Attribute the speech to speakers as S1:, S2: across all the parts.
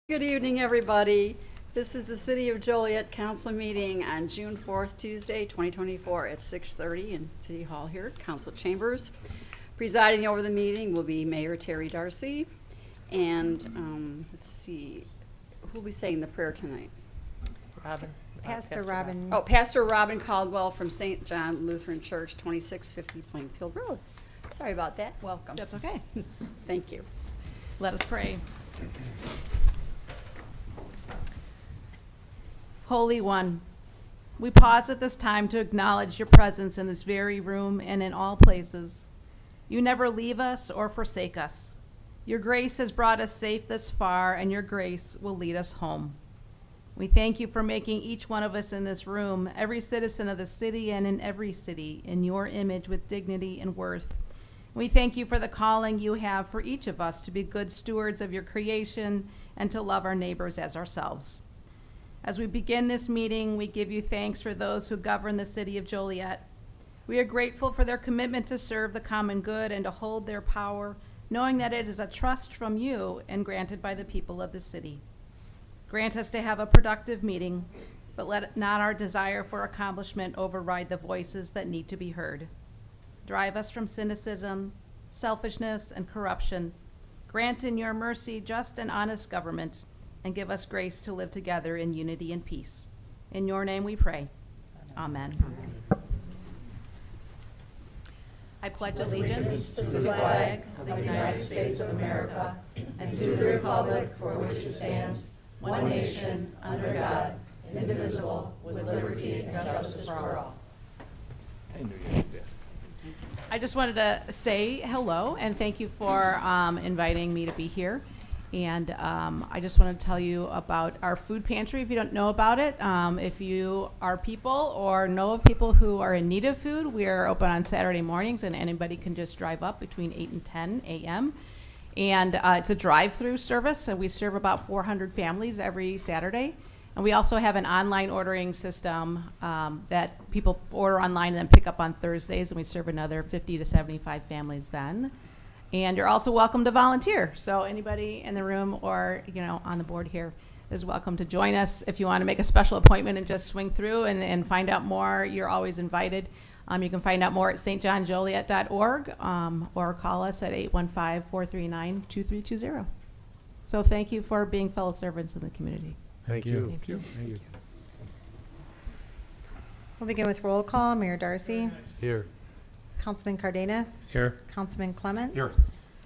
S1: Good evening, everybody. This is the City of Joliet Council meeting on June 4th, Tuesday, 2024 at 6:30 in City Hall here, Council Chambers. Presiding over the meeting will be Mayor Terry Darcy. And let's see, who will be saying the prayer tonight?
S2: Robin.
S3: Pastor Robin.
S1: Oh, Pastor Robin Caldwell from St. John Lutheran Church, 2650 Plainfield Road. Sorry about that. Welcome.
S2: That's okay.
S1: Thank you.
S2: Let us pray. Holy One, we pause at this time to acknowledge your presence in this very room and in all places. You never leave us or forsake us. Your grace has brought us safe this far, and your grace will lead us home. We thank you for making each one of us in this room, every citizen of the city and in every city, in your image with dignity and worth. We thank you for the calling you have for each of us to be good stewards of your creation and to love our neighbors as ourselves. As we begin this meeting, we give you thanks for those who govern the city of Joliet. We are grateful for their commitment to serve the common good and to hold their power, knowing that it is a trust from you and granted by the people of the city. Grant us to have a productive meeting, but let not our desire for accomplishment override the voices that need to be heard. Drive us from cynicism, selfishness, and corruption. Grant in your mercy just and honest government, and give us grace to live together in unity and peace. In your name we pray. Amen. I pledge allegiance to the flag of the United States of America and to the republic for which it stands, one nation, under God, indivisible, with liberty and justice for all. I just wanted to say hello and thank you for inviting me to be here. And I just want to tell you about our food pantry if you don't know about it. If you are people or know of people who are in need of food, we are open on Saturday mornings and anybody can just drive up between 8 and 10 a.m. And it's a drive-through service, and we serve about 400 families every Saturday. And we also have an online ordering system that people order online and then pick up on Thursdays, and we serve another 50 to 75 families then. And you're also welcome to volunteer. So anybody in the room or, on the board here is welcome to join us. If you want to make a special appointment and just swing through and find out more, you're always invited. You can find out more at stjohnjoliet.org or call us at 815-439-2320. So thank you for being fellow servants in the community.
S4: Thank you.
S3: Thank you. We'll begin with roll call. Mayor Darcy.
S4: Here.
S3: Councilman Cardenas.
S4: Here.
S3: Councilman Clement.
S4: Here.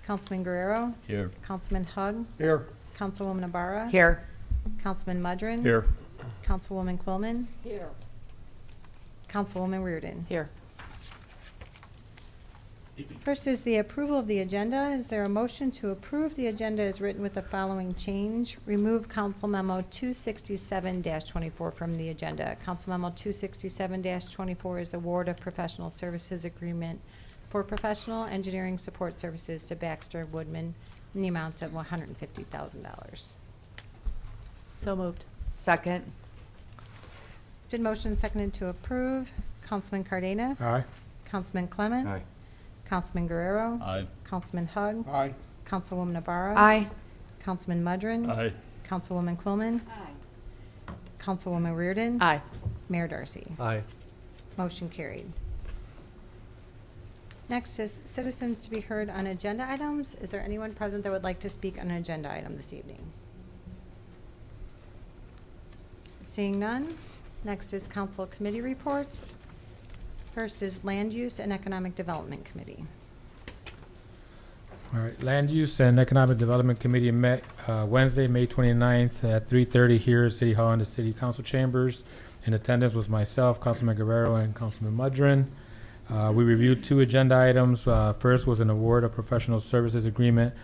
S3: Councilman Guerrero.
S4: Here.
S3: Councilman Hug.
S4: Here.
S3: Councilwoman Ibarra.
S2: Here.
S3: Councilman Mudrin.
S4: Here.
S3: Councilwoman Quillman.
S1: Here.
S3: Councilwoman Reardon.
S2: Here.
S3: First is the approval of the agenda. Is there a motion to approve the agenda as written with the following change? Remove Council Memo 267-24 from the agenda. Council Memo 267-24 is award of professional services agreement for professional engineering support services to Baxter Woodman in the amount of $150,000.
S2: So moved.
S5: Second.
S3: It's been motioned and seconded to approve. Councilman Cardenas.
S4: Aye.
S3: Councilman Clement.
S4: Aye.
S3: Councilman Guerrero.
S4: Aye.
S3: Councilman Hug.
S4: Aye.
S3: Councilwoman Ibarra.
S5: Aye.
S3: Councilman Mudrin.
S4: Aye.
S3: Councilwoman Quillman.
S1: Aye.
S3: Councilwoman Reardon.
S2: Aye.
S3: Mayor Darcy.
S4: Aye.
S3: Motion carried. Next is citizens to be heard on agenda items. Is there anyone present that would like to speak on an agenda item this evening? Seeing none. Next is council committee reports. First is Land Use and Economic Development Committee.
S6: All right, Land Use and Economic Development Committee met Wednesday, May 29th at 3:30 here at City Hall in the City Council Chambers. In attendance was myself, Councilman Guerrero, and Councilman Mudrin. We reviewed two agenda items. First was an award of professional services agreement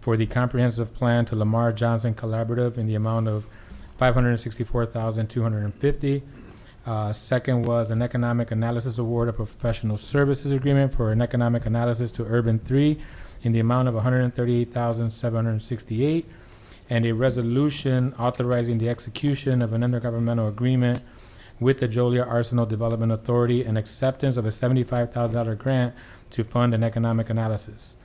S6: for the comprehensive plan to Lamar Johnson Collaborative in the amount of $564,250. Second was an economic analysis award of professional services agreement for an economic analysis to Urban 3 in the amount of $138,768, and a resolution authorizing the execution of an intergovernmental agreement with the Joliet Arsenal Development Authority and acceptance of a $75,000 grant to fund an economic analysis.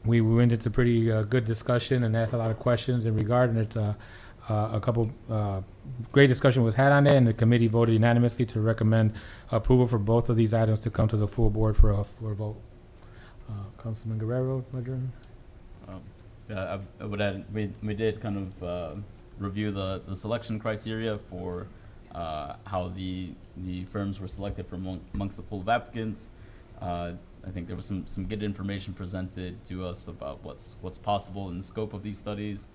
S6: we went into pretty good discussion and asked a lot of questions in regard, and it's a couple great discussion was had on it, and the committee voted unanimously to recommend approval for both of these items to come to the full board for a vote. Councilman Guerrero, Madron?
S4: Yeah, I would add, we did kind of review the selection criteria for how the firms were selected from amongst the pool of applicants. I think there was some good information presented to us about what's possible in the scope of these studies.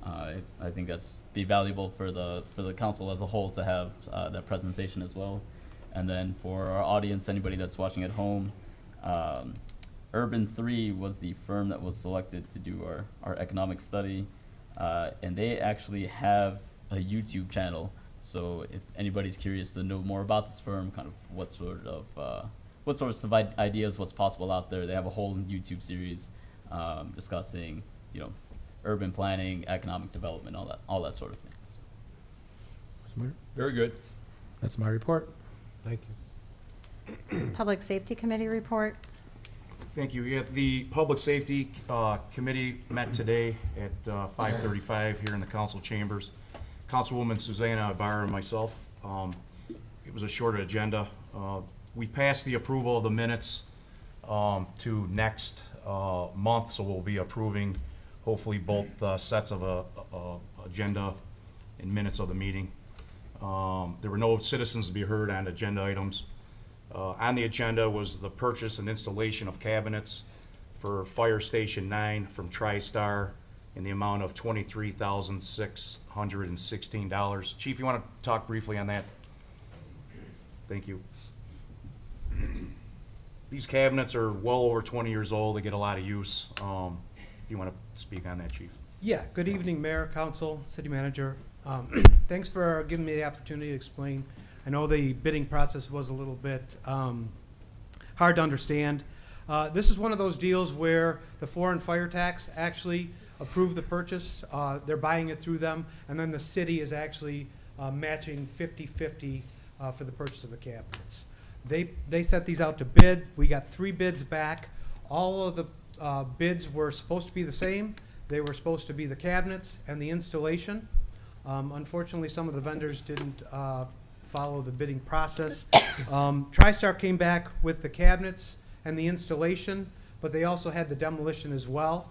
S4: I think that's be valuable for the council as a whole to have that presentation as well. And then for our audience, anybody that's watching at home, Urban 3 was the firm that was selected to do our economic study, and they actually have a YouTube channel. So if anybody's curious to know more about this firm, kind of what sorts of ideas, what's possible out there, they have a whole YouTube series discussing, urban planning, economic development, all that sort of thing.
S5: Very good.
S6: That's my report.
S5: Thank you.
S3: Public Safety Committee report.
S7: Thank you. Yeah, the Public Safety Committee met today at 5:35 here in the council chambers. Councilwoman Susanna Ibarra and myself. It was a shorter agenda. We passed the approval of the minutes to next month, so we'll be approving hopefully both sets of agenda and minutes of the meeting. There were no citizens to be heard on agenda items. On the agenda was the purchase and installation of cabinets for Fire Station 9 from TriStar in the amount of $23,616. Chief, you want to talk briefly on that? Thank you. These cabinets are well over 20 years old. They get a lot of use. You want to speak on that, Chief?
S8: Yeah, good evening, Mayor, Council, City Manager. Thanks for giving me the opportunity to explain. I know the bidding process was a little bit hard to understand. This is one of those deals where the foreign fire tax actually approved the purchase. They're buying it through them, and then the city is actually matching 50-50 for the purchase of the cabinets. They set these out to bid. We got 3 bids back. All of the bids were supposed to be the same. They were supposed to be the cabinets and the installation. Unfortunately, some of the vendors didn't follow the bidding process. TriStar came back with the cabinets and the installation, but they also had the demolition as well.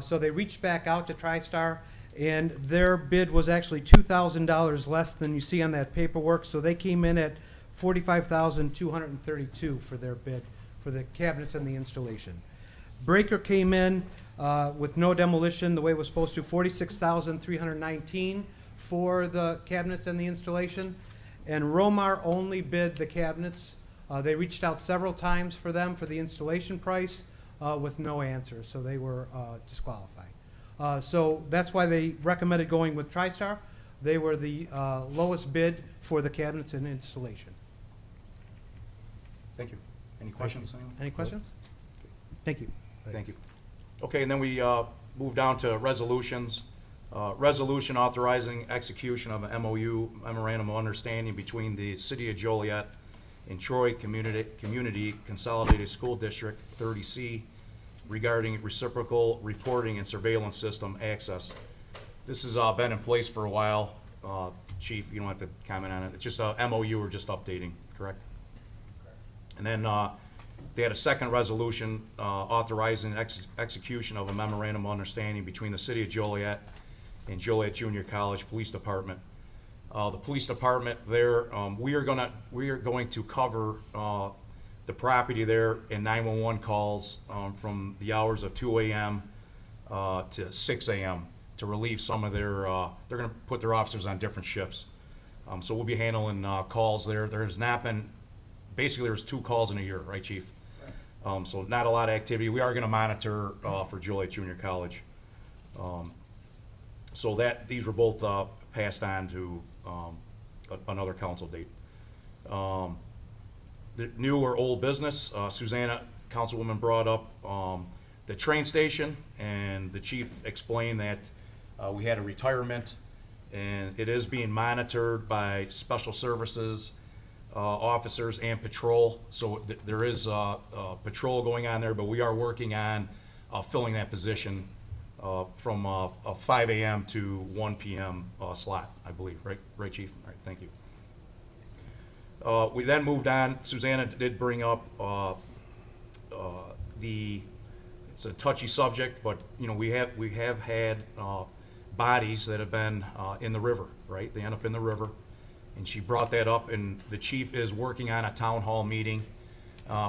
S8: So they reached back out to TriStar, and their bid was actually $2,000 less than you see on that paperwork. So they came in at $45,232 for their bid for the cabinets and the installation. Breaker came in with no demolition the way it was supposed to, $46,319 for the cabinets and the installation. And Romar only bid the cabinets. They reached out several times for them for the installation price with no answer, so they were disqualified. So that's why they recommended going with TriStar. They were the lowest bid for the cabinets and installation.
S7: Thank you. Any questions? Anyone?
S8: Any questions? Thank you.
S7: Thank you. Okay, and then we move down to resolutions. Resolution authorizing execution of an MOU, Memorandum of Understanding between the City of Joliet and Troy Community Consolidated School District 30C regarding reciprocal reporting and surveillance system access. This has been in place for a while. Chief, you don't have to comment on it. It's just a MOU, we're just updating, correct? And then they had a second resolution authorizing execution of a memorandum of understanding between the City of Joliet and Joliet Junior College Police Department. The police department there, we are going to cover the property there in 911 calls from the hours of 2 a.m. To 6 a.m. to relieve some of their. They're going to put their officers on different shifts, so we'll be handling calls there. There's not been. Basically, there's 2 calls in a year, right, Chief? So not a lot of activity. We are going to monitor for Joliet Junior College. So these were both passed on to another council date. The new or old business, Susanna, Councilwoman, brought up the train station, and the chief explained that we had a retirement, and it is being monitored by special services officers and patrol. So there is patrol going on there, but we are working on filling that position from a 5 a.m. to 1 p.m. Slot, I believe. Right, Chief? All right, thank you. We then moved on. Susanna did bring up it's a touchy subject, but we have had bodies that have been in the river, right? They end up in the river, and she brought that up. And the chief is working on a town hall meeting.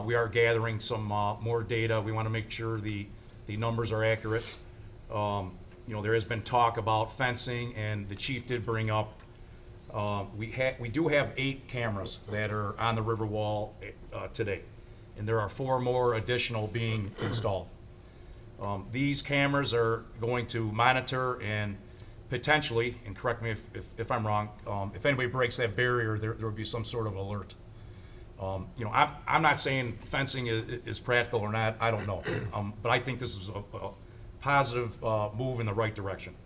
S7: We are gathering some more data. We want to make sure the numbers are accurate. There has been talk about fencing, and the chief did bring up we do have 8 cameras that are on the river wall today, and there are 4 more additional being installed. These cameras are going to monitor and potentially, and correct me if I'm wrong, if anybody breaks that barrier, there will be some sort of alert. I'm not saying fencing is practical or not. I don't know, but I think this is a positive move in the right direction.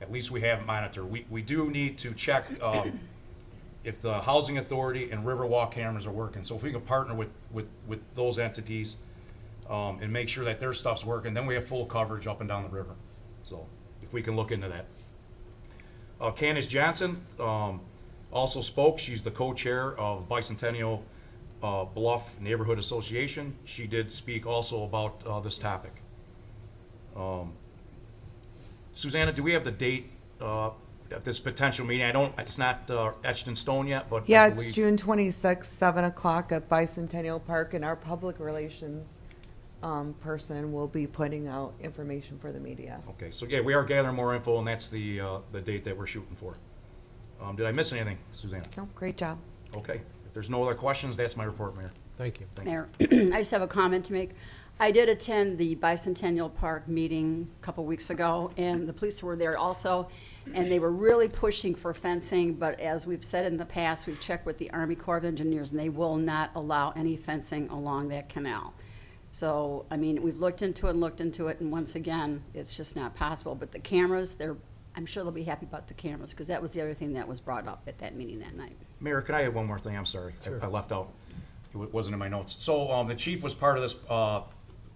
S7: At least we have monitor. We do need to check if the Housing Authority and Riverwalk cameras are working. So if we can partner with those entities and make sure that their stuff's working, then we have full coverage up and down the river. So if we can look into that. Candace Johnson also spoke. She's the co-chair of Bicentennial Bluff Neighborhood Association. She did speak also about this topic. Susanna, do we have the date at this potential meeting? It's not etched in stone yet, but
S9: Yeah,
S7: I
S9: it's
S7: believe.
S9: June 26th, 7 o'clock at Bicentennial Park, and our public relations person will be putting out information for the media.
S7: Okay, so yeah, we are gathering more info, and that's the date that we're shooting for. Did I miss anything, Susanna?
S9: No, great job.
S7: Okay, if there's no other questions, that's my report, Mayor.
S5: Thank you.
S1: Mayor, I just have a comment to make. I did attend the Bicentennial Park meeting a couple weeks ago, and the police were there also, and they were really pushing for fencing, but as we've said in the past, we've checked with the Army Corps of Engineers, and they will not allow any fencing along that canal. So, I mean, we've looked into it, and once again, it's just not possible. But the cameras, I'm sure they'll be happy about the cameras, because that was the other thing that was brought up at that meeting that night.
S7: Mayor, can I add one more thing? I'm sorry,
S5: Sure.
S7: I left out. It wasn't in my notes. So the chief was part of this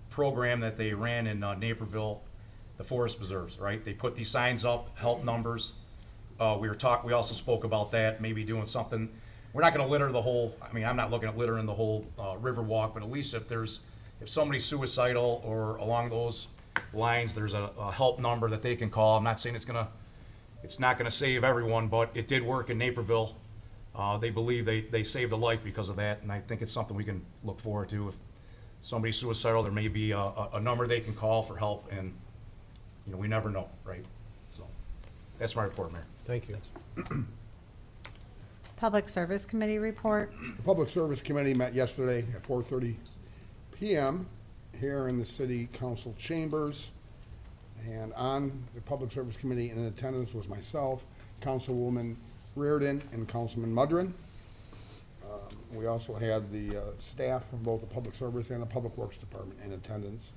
S7: program that they ran in Naperville, the Forest Preserves, right? They put these signs up, help numbers. We also spoke about that, maybe doing something. We're not gonna litter the whole, I'm not looking at littering the whole river walk, but at least if somebody's suicidal or along those lines, there's a help number that they can call. I'm not saying it's not gonna save everyone, but it did work in Naperville. They believe they saved a life because of that, and I think it's something we can look forward to. If somebody's suicidal, there may be a number they can call for help, and we never know, right? So that's my report, Mayor.
S5: Thank you.
S3: Public Service Committee report.
S10: The Public Service Committee met yesterday at 4:30 p.m. here in the City Council chambers. And on the Public Service Committee in attendance was myself, Councilwoman Reardon, and Councilman Mudrin. We also had the staff from both the Public Service and the Public Works Department in attendance.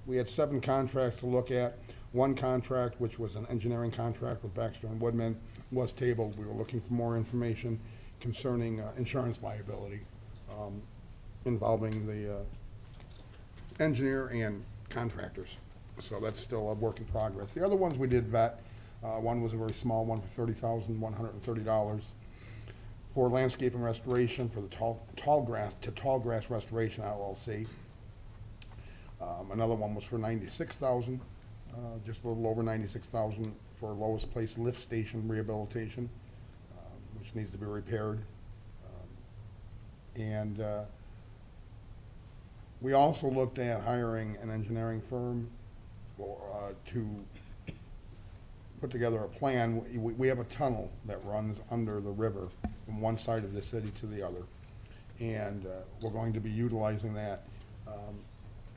S10: We had 7 contracts to look at. One contract, which was an engineering contract with Baxter and Woodman, was tabled. We were looking for more information concerning insurance liability involving the engineer and contractors. So that's still a work in progress. The other ones we did vet. One was a very small one for $30,130 for landscaping restoration for the tall grass restoration LLC. Another one was for $96,000, just a little over $96,000 for lowest place lift station rehabilitation, which needs to be repaired. And we also looked at hiring an engineering firm to put together a plan. We have a tunnel that runs under the river from one side of the city to the other. And we're going to be utilizing that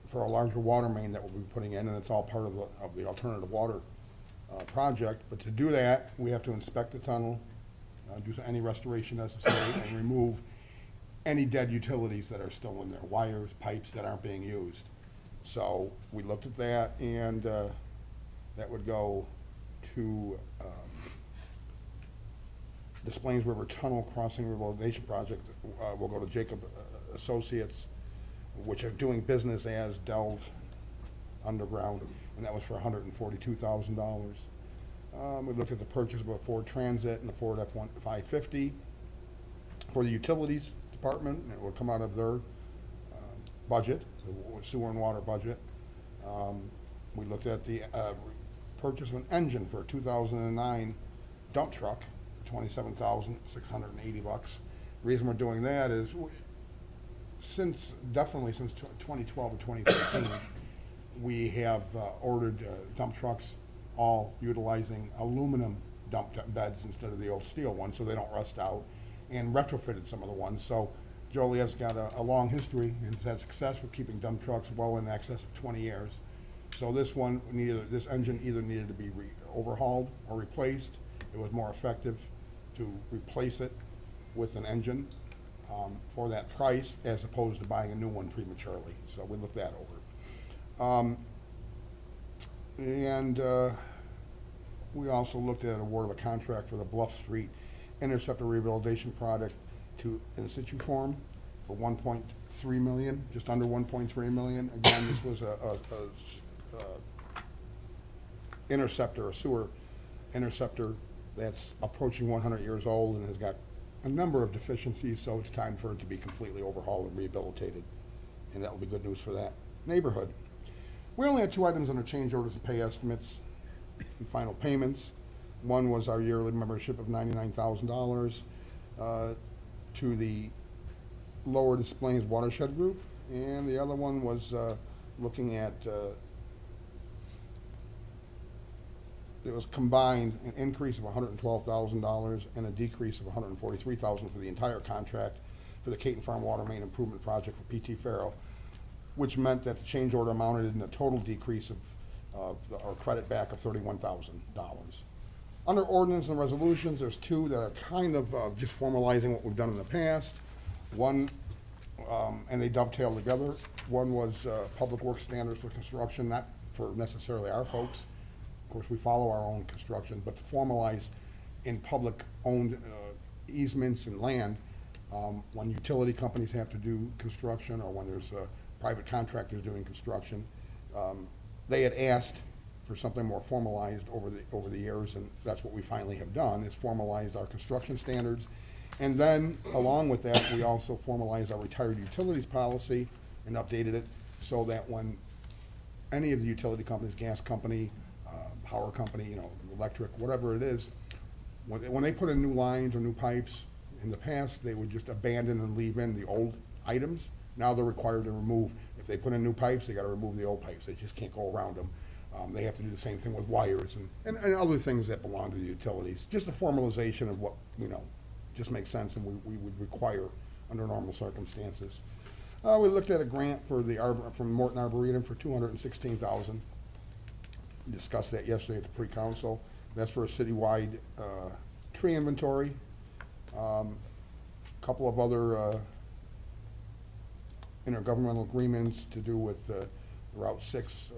S10: for a larger water main that we'll be putting in, and it's all part of the alternative water project. But to do that, we have to inspect the tunnel, do any restoration necessary, and remove any dead utilities that are still in there, wires, pipes that aren't being used. So we looked at that, and that would go to the Splains River Tunnel Crossing Rehabilitation Project. Will go to Jacob Associates which are doing business as Delve Underground, and that was for $142,000. We looked at the purchase of a Ford Transit and a Ford F-550 for the utilities department, and it would come out of their budget, the sewer and water budget. We looked at the purchase of an engine for a 2009 dump truck, $27,680. Reason we're doing that is definitely since 2012 and 2013, we have ordered dump trucks all utilizing aluminum dump beds instead of the old steel ones, so they don't rust out, and retrofitted some of the ones. So Joliet's got a long history and has had success with keeping dump trucks well in excess of 20 years. So this engine either needed to be overhauled or replaced. It was more effective to replace it with an engine for that price as opposed to buying a new one prematurely. So we looked that over. We also looked at award of a contract for the Bluff Street Interceptor Rehabilitation Project to in situ form for $1.3 million, just under $1.3 million. Again, this was a interceptor, a sewer interceptor that's approaching 100 years old and has got a number of deficiencies, so it's time for it to be completely overhauled and rehabilitated. And that will be good news for that neighborhood. We only had 2 items under change orders and pay estimates and final payments. One was our yearly membership of $99,000 to the Lower Des Plaines Watershed Group, and the other one was looking at it was combined an increase of $112,000 and a decrease of $143,000 for the entire contract for the Caton Farm Water Main Improvement Project for P.T. Farrell, which meant that the change order amounted in a total decrease of our credit back of $31,000. Under ordinance and resolutions, there's 2 that are kind of just formalizing what we've done in the past. One, and they dovetail together. One was public works standards for construction, not for necessarily our folks. Of course, we follow our own construction, but to formalize in public-owned easements and land, when utility companies have to do construction or when there's private contractors doing construction, they had asked for something more formalized over the years, and that's what we finally have done, is formalized our construction standards. And then, along with that, we also formalized our retired utilities policy and updated it so that when any of the utility companies, gas company, power company, electric, whatever it is, when they put in new lines or new pipes, in the past, they would just abandon and leave in the old items. Now they're required to remove. If they put in new pipes, they gotta remove the old pipes. They just can't go around them. They have to do the same thing with wires and other things that belong to the utilities. Just a formalization of what, just makes sense and we would require under normal circumstances. We looked at a grant for from Morton Arboretum for $216,000. We discussed that yesterday at the pre-council. That's for a citywide tree inventory. Couple of other intergovernmental agreements to do with Route 6,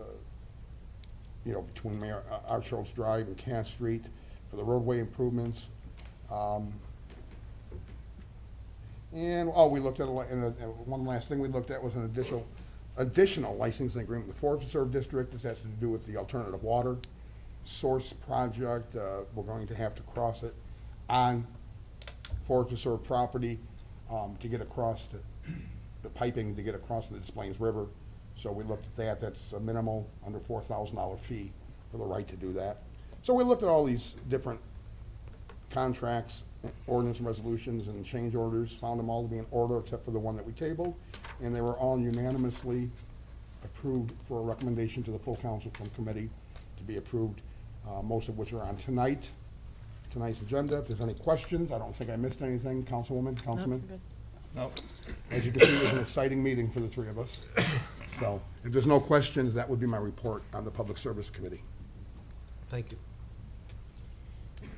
S10: between Archul's Drive and Cass Street for the roadway improvements. We looked at, one last thing we looked at was an additional licensing agreement with the Forest Preserve District. This has to do with the alternative water source project. We're going to have to cross it on Forest Preserve property to get across the piping to get across the Des Plaines River. So we looked at that. That's a minimal under $4,000 fee for the right to do that. So we looked at all these different contracts, ordinance and resolutions and change orders, found them all to be in order except for the one that we tabled, and they were all unanimously approved for a recommendation to the full council from committee to be approved, most of which are on tonight's agenda. If there's any questions, I don't think I missed anything. Councilwoman, Councilman?
S4: No.
S10: As you can see, it was an exciting meeting for the 3 of us. So if there's no questions, that would be my report on the Public Service Committee.
S5: Thank you.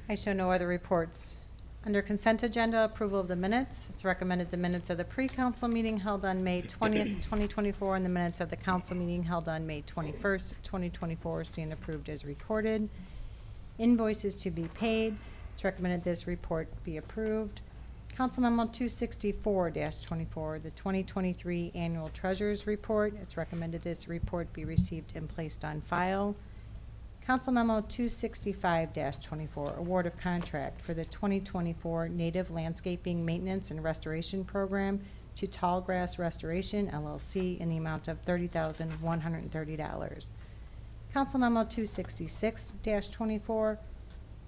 S3: I show no other reports. Under consent agenda, approval of the minutes. It's recommended the minutes of the pre-council meeting held on May 20th, 2024, and the minutes of the council meeting held on May 21st, 2024, stand approved as recorded. Invoices to be paid. It's recommended this report be approved. Council Memo 264-24, the 2023 Annual Treasurers Report. It's recommended this report be received and placed on file. Council Memo 265-24, award of contract for the 2024 Native Landscaping Maintenance and Restoration Program to Tallgrass Restoration LLC in the amount of $30,130. Council Memo 266-24,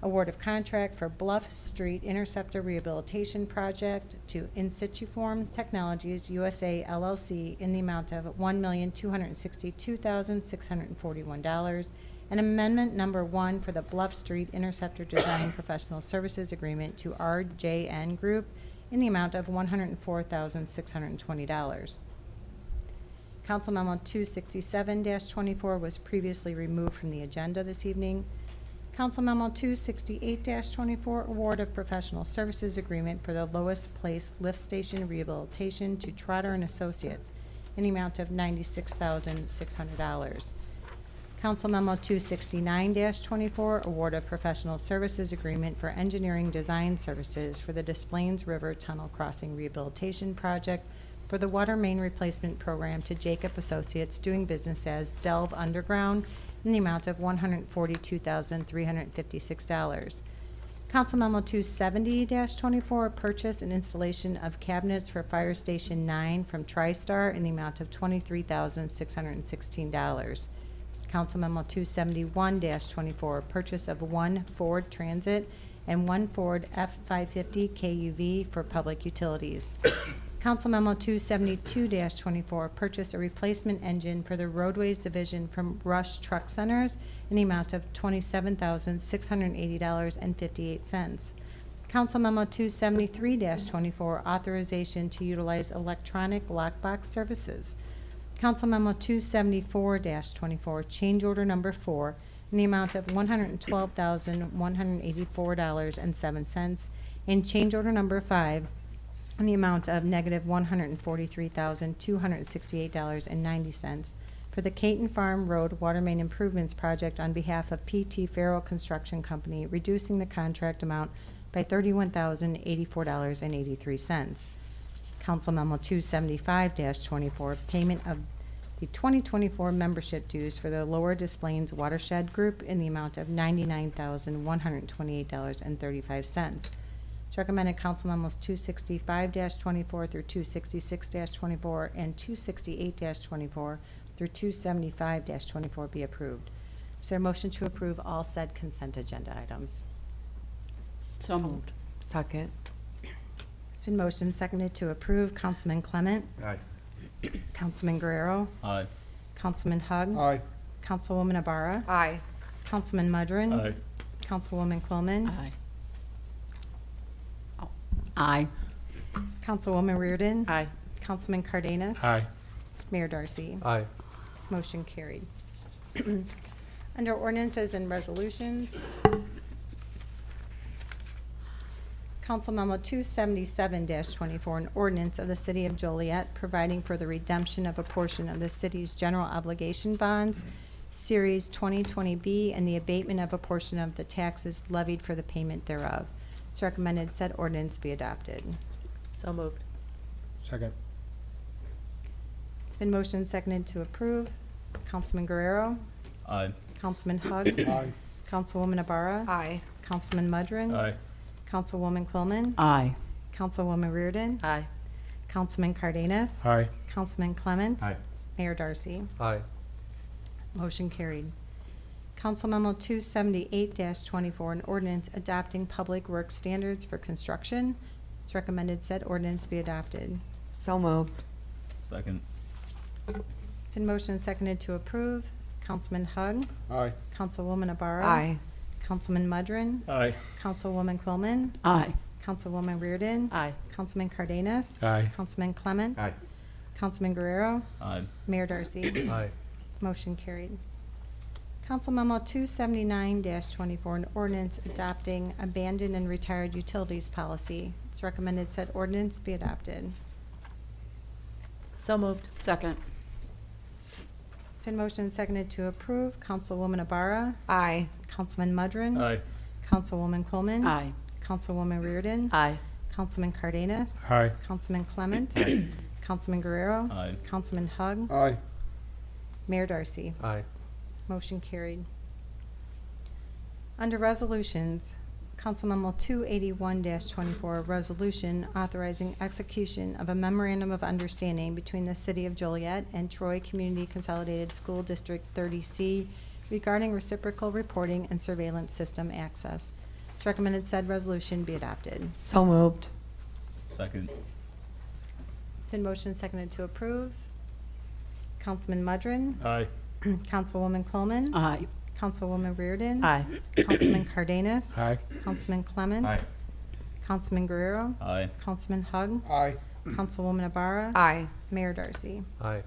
S3: award of contract for Bluff Street Interceptor Rehabilitation Project to Insituform Technologies USA LLC in the amount of $1,262,641. And amendment number 1 for the Bluff Street Interceptor Design Professional Services Agreement to RJN Group in the amount of $104,620. Council Memo 267-24 was previously removed from the agenda this evening. Council Memo 268-24, award of professional services agreement for the lowest place lift station rehabilitation to Trotter and Associates in the amount of $96,600. Council Memo 269-24, award of professional services agreement for engineering design services for the Des Plaines River Tunnel Crossing Rehabilitation Project for the water main replacement program to Jacob Associates doing business as Delve Underground in the amount of $142,356. Council Memo 270-24, purchase and installation of cabinets for Fire Station 9 from TriStar in the amount of $23,616. Council Memo 271-24, purchase of 1 Ford Transit and 1 Ford F-550 KUV for public utilities. Council Memo 272-24, purchase a replacement engine for the Roadways Division from Rush Truck Centers in the amount of $27,680.58. Council Memo 273-24, authorization to utilize electronic lockbox services. Council Memo 274-24, change order number 4 in the amount of $112,184.07, and change order number 5 in the amount of negative $143,268.90 for the Caton Farm Road Water Main Improvements Project on behalf of P.T. Farrell Construction Company, reducing the contract amount by $31,084.83. Council Memo 275-24, payment of the 2024 membership dues for the Lower Des Plaines Watershed Group in the amount of $99,128.35. It's recommended Council Memos 265-24 through 266-24 and 268-24 through 275-24 be approved. Is there a motion to approve all said consent agenda items?
S1: So moved.
S9: Second.
S3: It's been motioned, seconded to approve. Councilman Clement,
S7: Aye.
S3: Councilman Guerrero,
S4: Aye.
S3: Councilman Hug,
S10: Aye.
S3: Councilwoman Ibarra,
S9: Aye.
S3: Councilman Mudrin,
S6: Aye.
S3: Councilwoman Quillman,
S1: Aye. Aye.
S3: Councilwoman Reardon,
S2: Aye.
S3: Councilman Cardenas,
S6: Aye.
S3: Mayor Darcy.
S5: Aye.
S3: Motion carried. Under ordinances and resolutions, Council Memo 277-24, an ordinance of the City of Joliet providing for the redemption of a portion of the city's general obligation bonds, Series 2020B, and the abatement of a portion of the taxes levied for the payment thereof. It's recommended said ordinance be adopted.
S2: So moved.
S6: Second.
S3: It's been motioned and seconded to approve. Councilman Guerrero,
S4: Aye.
S3: Councilman Hug,
S10: Aye.
S3: Councilwoman Ibarra,
S9: Aye.
S3: Councilman Mudrin,
S6: Aye.
S3: Councilwoman Quillman,
S1: Aye.
S3: Councilwoman Reardon,
S2: Aye.
S3: Councilman Cardenas,
S6: Aye.
S3: Councilman Clement,
S7: Aye.
S3: Mayor Darcy.
S5: Aye.
S3: Motion carried. Council Memo 278-24, an ordinance adopting public works standards for construction. It's recommended said ordinance be adopted.
S9: So moved.
S4: Second.
S3: It's been motioned and seconded to approve. Councilman Hug,
S10: Aye.
S3: Councilwoman Ibarra,
S9: Aye.
S3: Councilman Mudrin,
S6: Aye.
S3: Councilwoman Quillman,
S1: Aye.
S3: Councilwoman Reardon,
S2: Aye.
S3: Councilman Cardenas,
S6: Aye.
S3: Councilman Clement,
S7: Aye.
S3: Councilman Guerrero,
S4: Aye.
S3: Mayor Darcy.
S5: Aye.
S3: Motion carried. Council Memo 279-24, an ordinance adopting abandoned and retired utilities policy. It's recommended said ordinance be adopted.
S2: So moved.
S1: Second.
S3: It's been motioned and seconded to approve. Councilwoman Ibarra,
S9: Aye.
S3: Councilman Mudrin,
S6: Aye.
S3: Councilwoman Quillman,
S1: Aye.
S3: Councilwoman Reardon,
S2: Aye.
S3: Councilman Cardenas.
S6: Aye.
S3: Councilman Clement. Councilman Guerrero.
S4: Aye.
S3: Councilman Hug.
S10: Aye.
S3: Mayor Darcy.
S5: Aye.
S3: Motion carried. Under resolutions, Council Memo 281-24, resolution authorizing execution of a memorandum of understanding between the City of Joliet and Troy Community Consolidated School District 30C regarding reciprocal reporting and surveillance system access. It's recommended said resolution be adopted.
S9: So moved.
S4: Second.
S3: It's been motioned and seconded to approve. Councilman Mudrin.
S6: Aye.
S3: Councilwoman Coleman.
S1: Aye.
S3: Councilwoman Reardon.
S2: Aye.
S3: Councilman Cardenas.
S6: Aye.
S3: Councilman Clement.
S7: Aye.
S3: Councilman Guerrero.
S4: Aye.
S3: Councilman Hug.
S10: Aye.
S3: Councilwoman Ibarra.
S9: Aye.
S3: Mayor Darcy.
S5: Aye.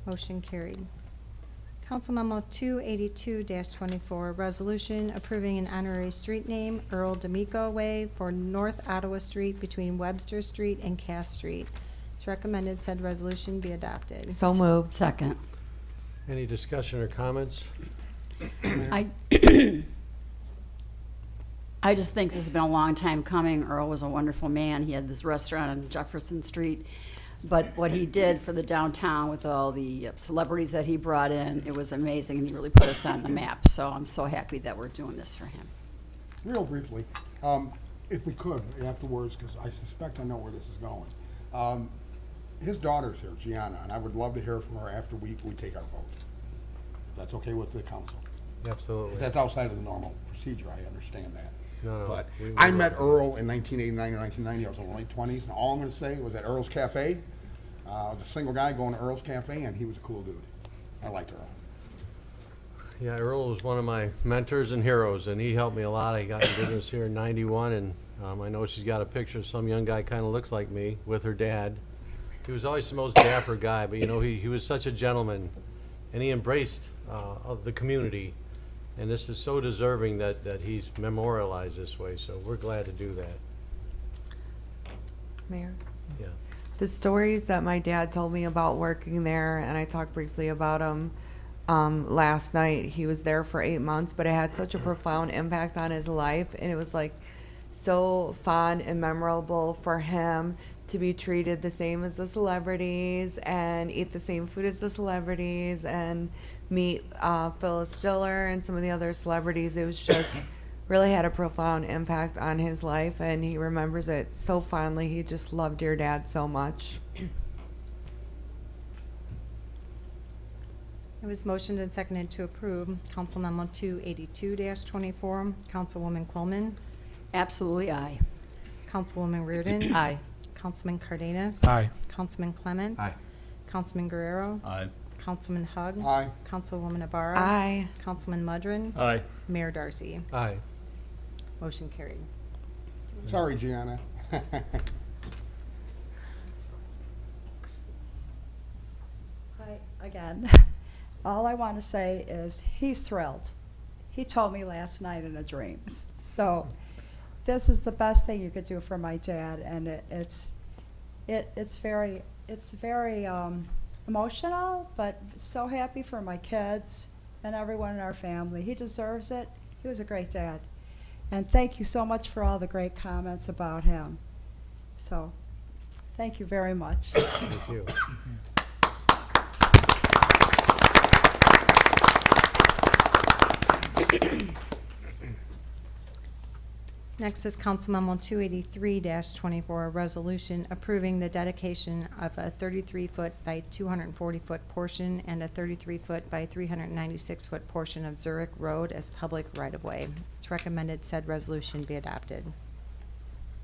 S3: Motion carried. Council Memo 282-24, resolution approving an honorary street name, Earl D'Amico Way, for North Ottawa Street between Webster Street and Cass Street. It's recommended said resolution be adopted.
S9: So moved.
S1: Second.
S5: Any discussion or comments?
S1: I I just think this has been a long time coming. Earl was a wonderful man. He had this restaurant on Jefferson Street. But what he did for the downtown with all the celebrities that he brought in, it was amazing, and he really put us on the map. So I'm so happy that we're doing this for him.
S10: Real briefly, if we could afterwards, because I suspect I know where this is going. His daughter's here, Gianna, and I would love to hear from her after we take our vote. That's okay with the council.
S5: Absolutely.
S10: If that's outside of the normal procedure, I understand that.
S5: No,
S10: But
S5: we
S10: I
S5: will.
S10: met Earl in 1989 or 1990. I was in my late 20s, and all I'm going to say was at Earl's Cafe. I was a single guy going to Earl's Cafe, and he was a cool dude. I liked Earl.
S5: Yeah, Earl was one of my mentors and heroes, and he helped me a lot. I got in business here in '91, and I know she's got a picture of some young guy kind of looks like me with her dad. He was always the most dapper guy, but you know, he was such a gentleman, and he embraced of the community. And this is so deserving that he's memorialized this way, so we're glad to do that.
S9: Mayor?
S5: Yeah.
S9: The stories that my dad told me about working there, and I talked briefly about them last night. He was there for 8 months, but it had such a profound impact on his life, and it was like so fun and memorable for him to be treated the same as the celebrities and eat the same food as the celebrities and meet Phyllis Diller and some of the other celebrities. It was just really had a profound impact on his life, and he remembers it so fondly. He just loved your dad so much.
S3: It was motioned and seconded to approve Council Memo 282-24. Councilwoman Coleman.
S1: Absolutely, aye.
S3: Councilwoman Reardon.
S2: Aye.
S3: Councilman Cardenas.
S6: Aye.
S3: Councilman Clement.
S7: Aye.
S3: Councilman Guerrero.
S4: Aye.
S3: Councilman Hug.
S10: Aye.
S3: Councilwoman Ibarra.
S9: Aye.
S3: Councilman Mudrin.
S6: Aye.
S3: Mayor Darcy.
S5: Aye.
S3: Motion carried.
S10: Sorry, Gianna.
S11: Hi, again. All I want to say is he's thrilled. He told me last night in a dream. So this is the best thing you could do for my dad, and it's very emotional, but so happy for my kids and everyone in our family. He deserves it. He was a great dad. And thank you so much for all the great comments about him. So thank you very much.
S5: Thank you.
S3: Next is Council Memo 283-24, a resolution approving the dedication of a 33-foot by 240-foot portion and a 33-foot by 396-foot portion of Zurich Road as public right-of-way. It's recommended said resolution be adopted.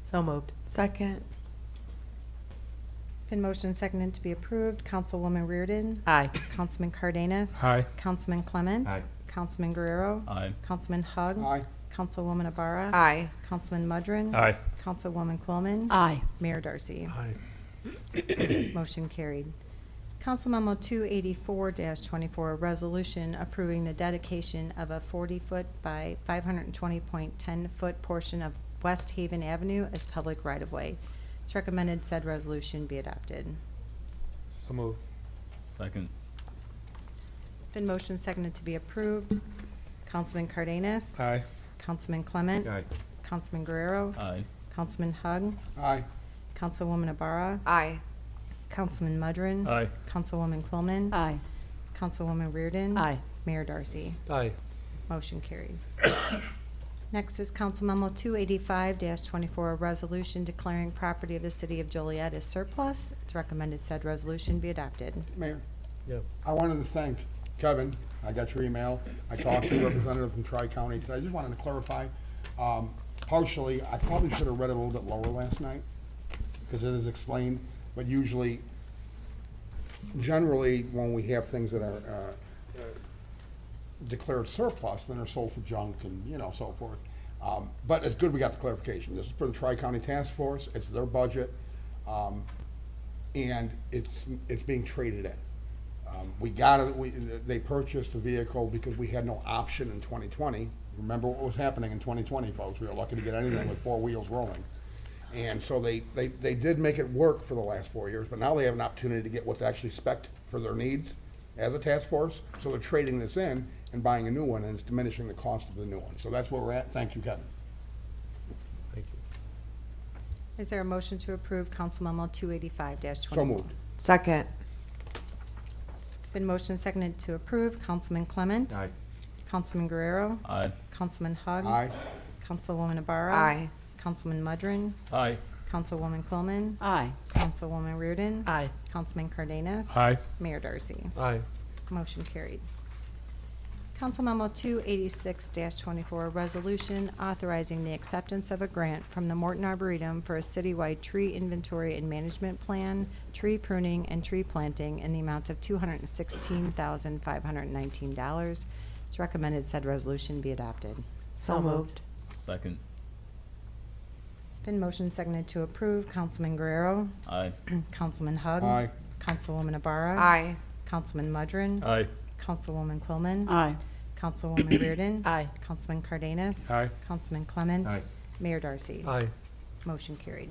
S2: So moved.
S9: Second.
S3: It's been motioned and seconded to be approved. Councilwoman Reardon.
S2: Aye.
S3: Councilman Cardenas.
S6: Aye.
S3: Councilman Clement.
S7: Aye.
S3: Councilman Guerrero.
S4: Aye.
S3: Councilman Hug.
S10: Aye.
S3: Councilwoman Ibarra.
S9: Aye.
S3: Councilman Mudrin.
S6: Aye.
S3: Councilwoman Coleman.
S1: Aye.
S3: Mayor Darcy.
S5: Aye.
S3: Motion carried. Council Memo 284-24, a resolution approving the dedication of a 40-foot by 520.10-foot portion of West Haven Avenue as public right-of-way. It's recommended said resolution be adopted.
S6: So moved.
S4: Second.
S3: Been motioned seconded to be approved. Councilman Cardenas.
S6: Aye.
S3: Councilman Clement.
S7: Aye.
S3: Councilman Guerrero.
S4: Aye.
S3: Councilman Hug,
S10: Aye.
S3: Councilwoman Abara,
S9: Aye.
S3: Councilman Mudrin.
S6: Aye.
S3: Councilwoman Quillman.
S1: Aye.
S3: Councilwoman Reardon.
S2: Aye.
S3: Mayor Darcy.
S5: Aye.
S3: Motion carried. Next is Council Memo 285-24, a resolution declaring property of the City of Joliet as surplus. It's recommended said resolution be adopted.
S10: Mayor,
S5: Yep.
S10: I wanted to thank Kevin. I got your email. I talked to a representative from Tri-County today. I just wanted to clarify. Partially, I probably should have read it a little bit lower last night because it is explained, but usually, generally, when we have things that are declared surplus, then they're sold for junk and, you know, so forth. But it's good we got the clarification. This is for the Tri-County Task Force. It's their budget. And it's being traded in. They purchased a vehicle because we had no option in 2020. Remember what was happening in 2020, folks. We were lucky to get anything with four wheels rolling. And so they did make it work for the last 4 years, but now they have an opportunity to get what's actually spec'd for their needs as a task force. So they're trading this in and buying a new one, and it's diminishing the cost of the new one. So that's where we're at. Thank you, Kevin.
S5: Thank you.
S3: Is there a motion to approve Council Memo 285-24?
S10: So moved.
S9: Second.
S3: It's been motioned and seconded to approve. Councilman Clement.
S7: Aye.
S3: Councilman Guerrero.
S4: Aye.
S3: Councilman Hug.
S10: Aye.
S3: Councilwoman Abara.
S9: Aye.
S3: Councilman Mudrin.
S6: Aye.
S3: Councilwoman Quillman.
S1: Aye.
S3: Councilwoman Reardon.
S2: Aye.
S3: Councilman Cardenas.
S6: Aye.
S3: Mayor Darcy.
S5: Aye.
S3: Motion carried. Council Memo 286-24, a resolution authorizing the acceptance of a grant from the Morton Arboretum for a citywide tree inventory and management plan, tree pruning, and tree planting in the amount of $216,519. It's recommended said resolution be adopted.
S9: So moved.
S4: Second.
S3: It's been motioned seconded to approve. Councilman Guerrero.
S4: Aye.
S3: Councilman Hug.
S10: Aye.
S3: Councilwoman Abara.
S9: Aye.
S3: Councilman Mudrin.
S6: Aye.
S3: Councilwoman Quillman.
S1: Aye.
S3: Councilwoman Reardon.
S2: Aye.
S3: Councilman Cardenas.
S6: Aye.
S3: Councilman Clement.
S7: Aye.
S3: Mayor Darcy.
S5: Aye.
S3: Motion carried.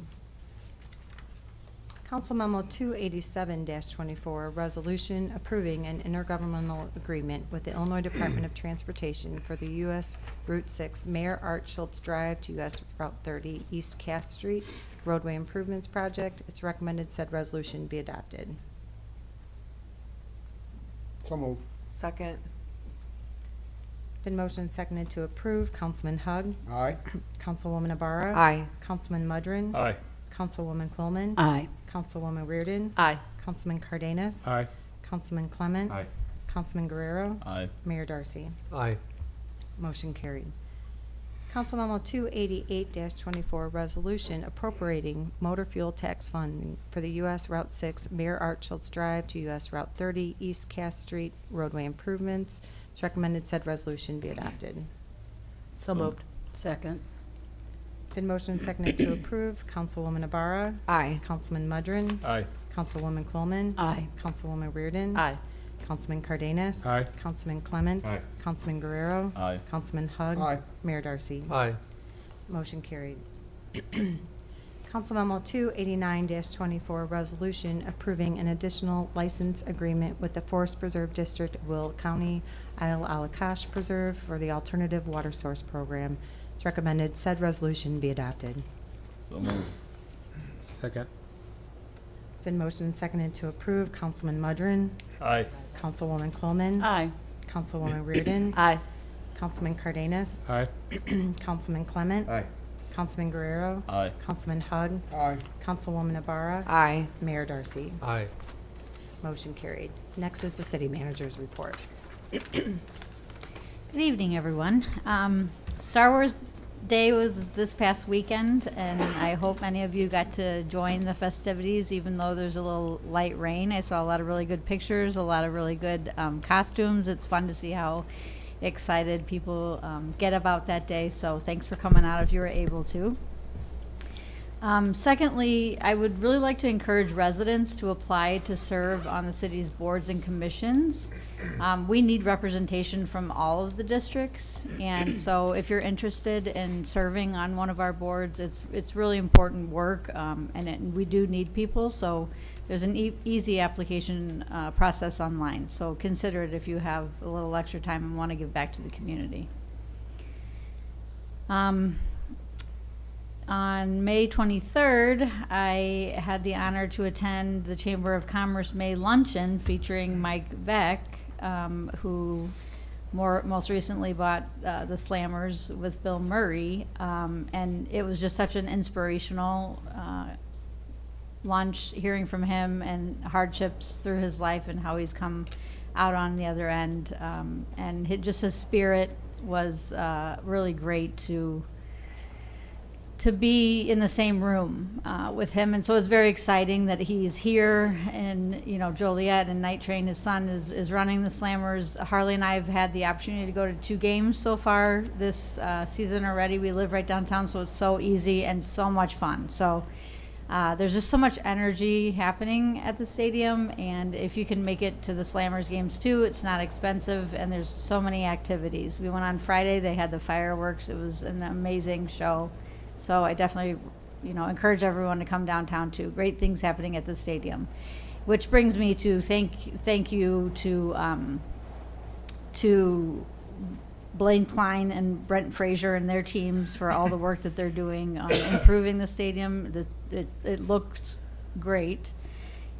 S3: Council Memo 287-24, a resolution approving an intergovernmental agreement with the Illinois Department of Transportation for the U.S. Route 6 Mayor Art Schultz Drive to U.S. Route 30 East Cass Street roadway improvements project. It's recommended said resolution be adopted.
S10: So moved.
S9: Second.
S3: It's been motioned and seconded to approve. Councilman Hug.
S10: Aye.
S3: Councilwoman Abara.
S9: Aye.
S3: Councilman Mudrin.
S6: Aye.
S3: Councilwoman Quillman.
S1: Aye.
S3: Councilwoman Reardon.
S2: Aye.
S3: Councilman Cardenas.
S6: Aye.
S3: Councilman Clement.
S7: Aye.
S3: Councilman Guerrero.
S4: Aye.
S3: Mayor Darcy.
S5: Aye.
S3: Motion carried. Council Memo 288-24, resolution appropriating motor fuel tax funding for the U.S. Route 6 Mayor Art Schultz Drive to U.S. Route 30 East Cass Street roadway improvements. It's recommended said resolution be adopted.
S2: So moved.
S1: Second.
S3: It's been motioned and seconded to approve. Councilwoman Abara.
S9: Aye.
S3: Councilman Mudrin.
S6: Aye.
S3: Councilwoman Quillman.
S1: Aye.
S3: Councilwoman Reardon.
S2: Aye.
S3: Councilman Cardenas.
S6: Aye.
S3: Councilman Clement.
S7: Aye.
S3: Councilman Guerrero.
S4: Aye.
S3: Councilman Hug.
S10: Aye.
S3: Mayor Darcy.
S5: Aye.
S3: Motion carried. Council Memo 289-24, resolution approving an additional license agreement with the Forest Preserve District of Will County Isle Alakash Preserve for the Alternative Water Source Program. It's recommended said resolution be adopted.
S4: So moved.
S6: Second.
S3: It's been motioned and seconded to approve. Councilman Mudrin.
S6: Aye.
S3: Councilwoman Quillman.
S1: Aye.
S3: Councilwoman Reardon.
S2: Aye.
S3: Councilman Cardenas.
S6: Aye.
S3: Councilman Clement.
S7: Aye.
S3: Councilman Guerrero.
S4: Aye.
S3: Councilman Hug.
S10: Aye.
S3: Councilwoman Abara.
S9: Aye.
S3: Mayor Darcy.
S5: Aye.
S3: Motion carried. Next is the city manager's report.
S12: Good evening, everyone. Star Wars Day was this past weekend, and I hope many of you got to join the festivities, even though there's a little light rain. I saw a lot of really good pictures, a lot of really good costumes. It's fun to see how excited people get about that day, so thanks for coming out if you were able to. Secondly, I would really like to encourage residents to apply to serve on the city's boards and commissions. We need representation from all of the districts, and so if you're interested in serving on one of our boards, it's really important work, and we do need people, so there's an easy application process online, so consider it if you have a little extra time and want to give back to the community. on May 23rd, I had the honor to attend the Chamber of Commerce May Luncheon featuring Mike Beck, who most recently bought the Slammers with Bill Murray. And it was just such an inspirational lunch, hearing from him and hardships through his life and how he's come out on the other end. And just his spirit was really great to be in the same room with him. And so it's very exciting that he's here, and Joliet and Night Train, his son, is running the Slammers. Harley and I have had the opportunity to go to 2 games so far this season already. We live right downtown, so it's so easy and so much fun. So there's just so much energy happening at the stadium, and if you can make it to the Slammers games too, it's not expensive, and there's so many activities. We went on Friday, they had the fireworks. It was an amazing show. So I definitely, encourage everyone to come downtown too. Great things happening at the stadium. Which brings me to thank you to Blaine Klein and Brent Frazier and their teams for all the work that they're doing on improving the stadium. It looked great.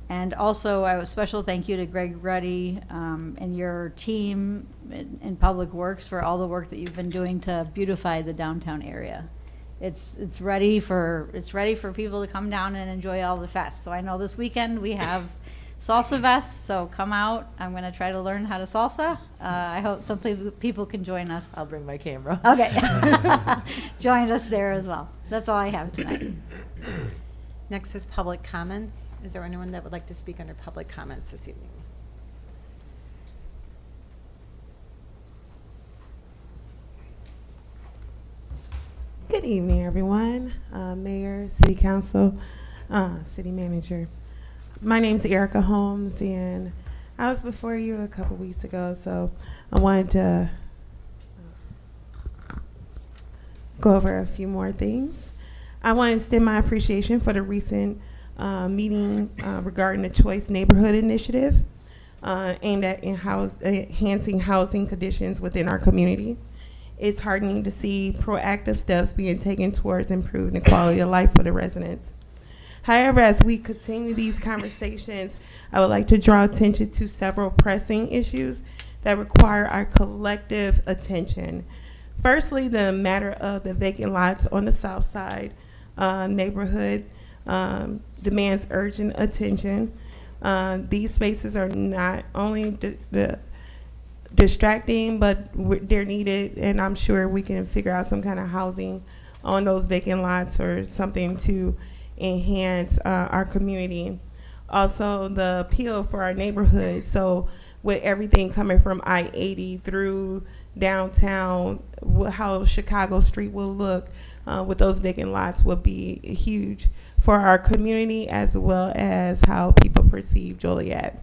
S12: And also, a special thank you to Greg Ruddy and your team in Public Works for all the work that you've been doing to beautify the downtown area. It's ready for people to come down and enjoy all the fests. So I know this weekend we have salsa vests, so come out. I'm going to try to learn how to salsa. I hope some people can join us.
S13: I'll bring my camera.
S12: Okay. Join us there as well. That's all I have tonight.
S3: Next is public comments. Is there anyone that would like to speak under public comments this evening?
S14: Good evening, everyone. Mayor, City Council, City Manager. My name's Erica Holmes, and I was before you a couple weeks ago, so I wanted to go over a few more things. I want to extend my appreciation for the recent meeting regarding the Choice Neighborhood Initiative aimed at enhancing housing conditions within our community. It's heartening to see proactive steps being taken towards improving the quality of life for the residents. However, as we continue these conversations, I would like to draw attention to several pressing issues that require our collective attention. Firstly, the matter of the vacant lots on the south side neighborhood demands urgent attention. These spaces are not only distracting, but they're needed, and I'm sure we can figure out some kind of housing on those vacant lots or something to enhance our community. Also, the appeal for our neighborhood. So with everything coming from I-80 through downtown, how Chicago Street will look with those vacant lots will be huge for our community, as well as how people perceive Joliet.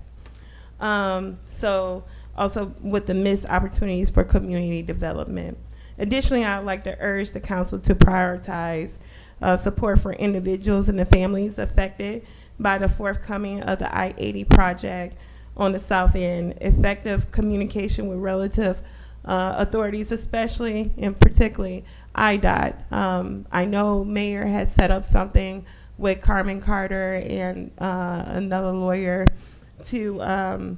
S14: So also with the missed opportunities for community development. Additionally, I would like to urge the council to prioritize support for individuals and the families affected by the forthcoming of the I-80 project on the south end. Effective communication with relative authorities, especially and particularly IDOT. I know Mayor has set up something with Carmen Carter and another lawyer to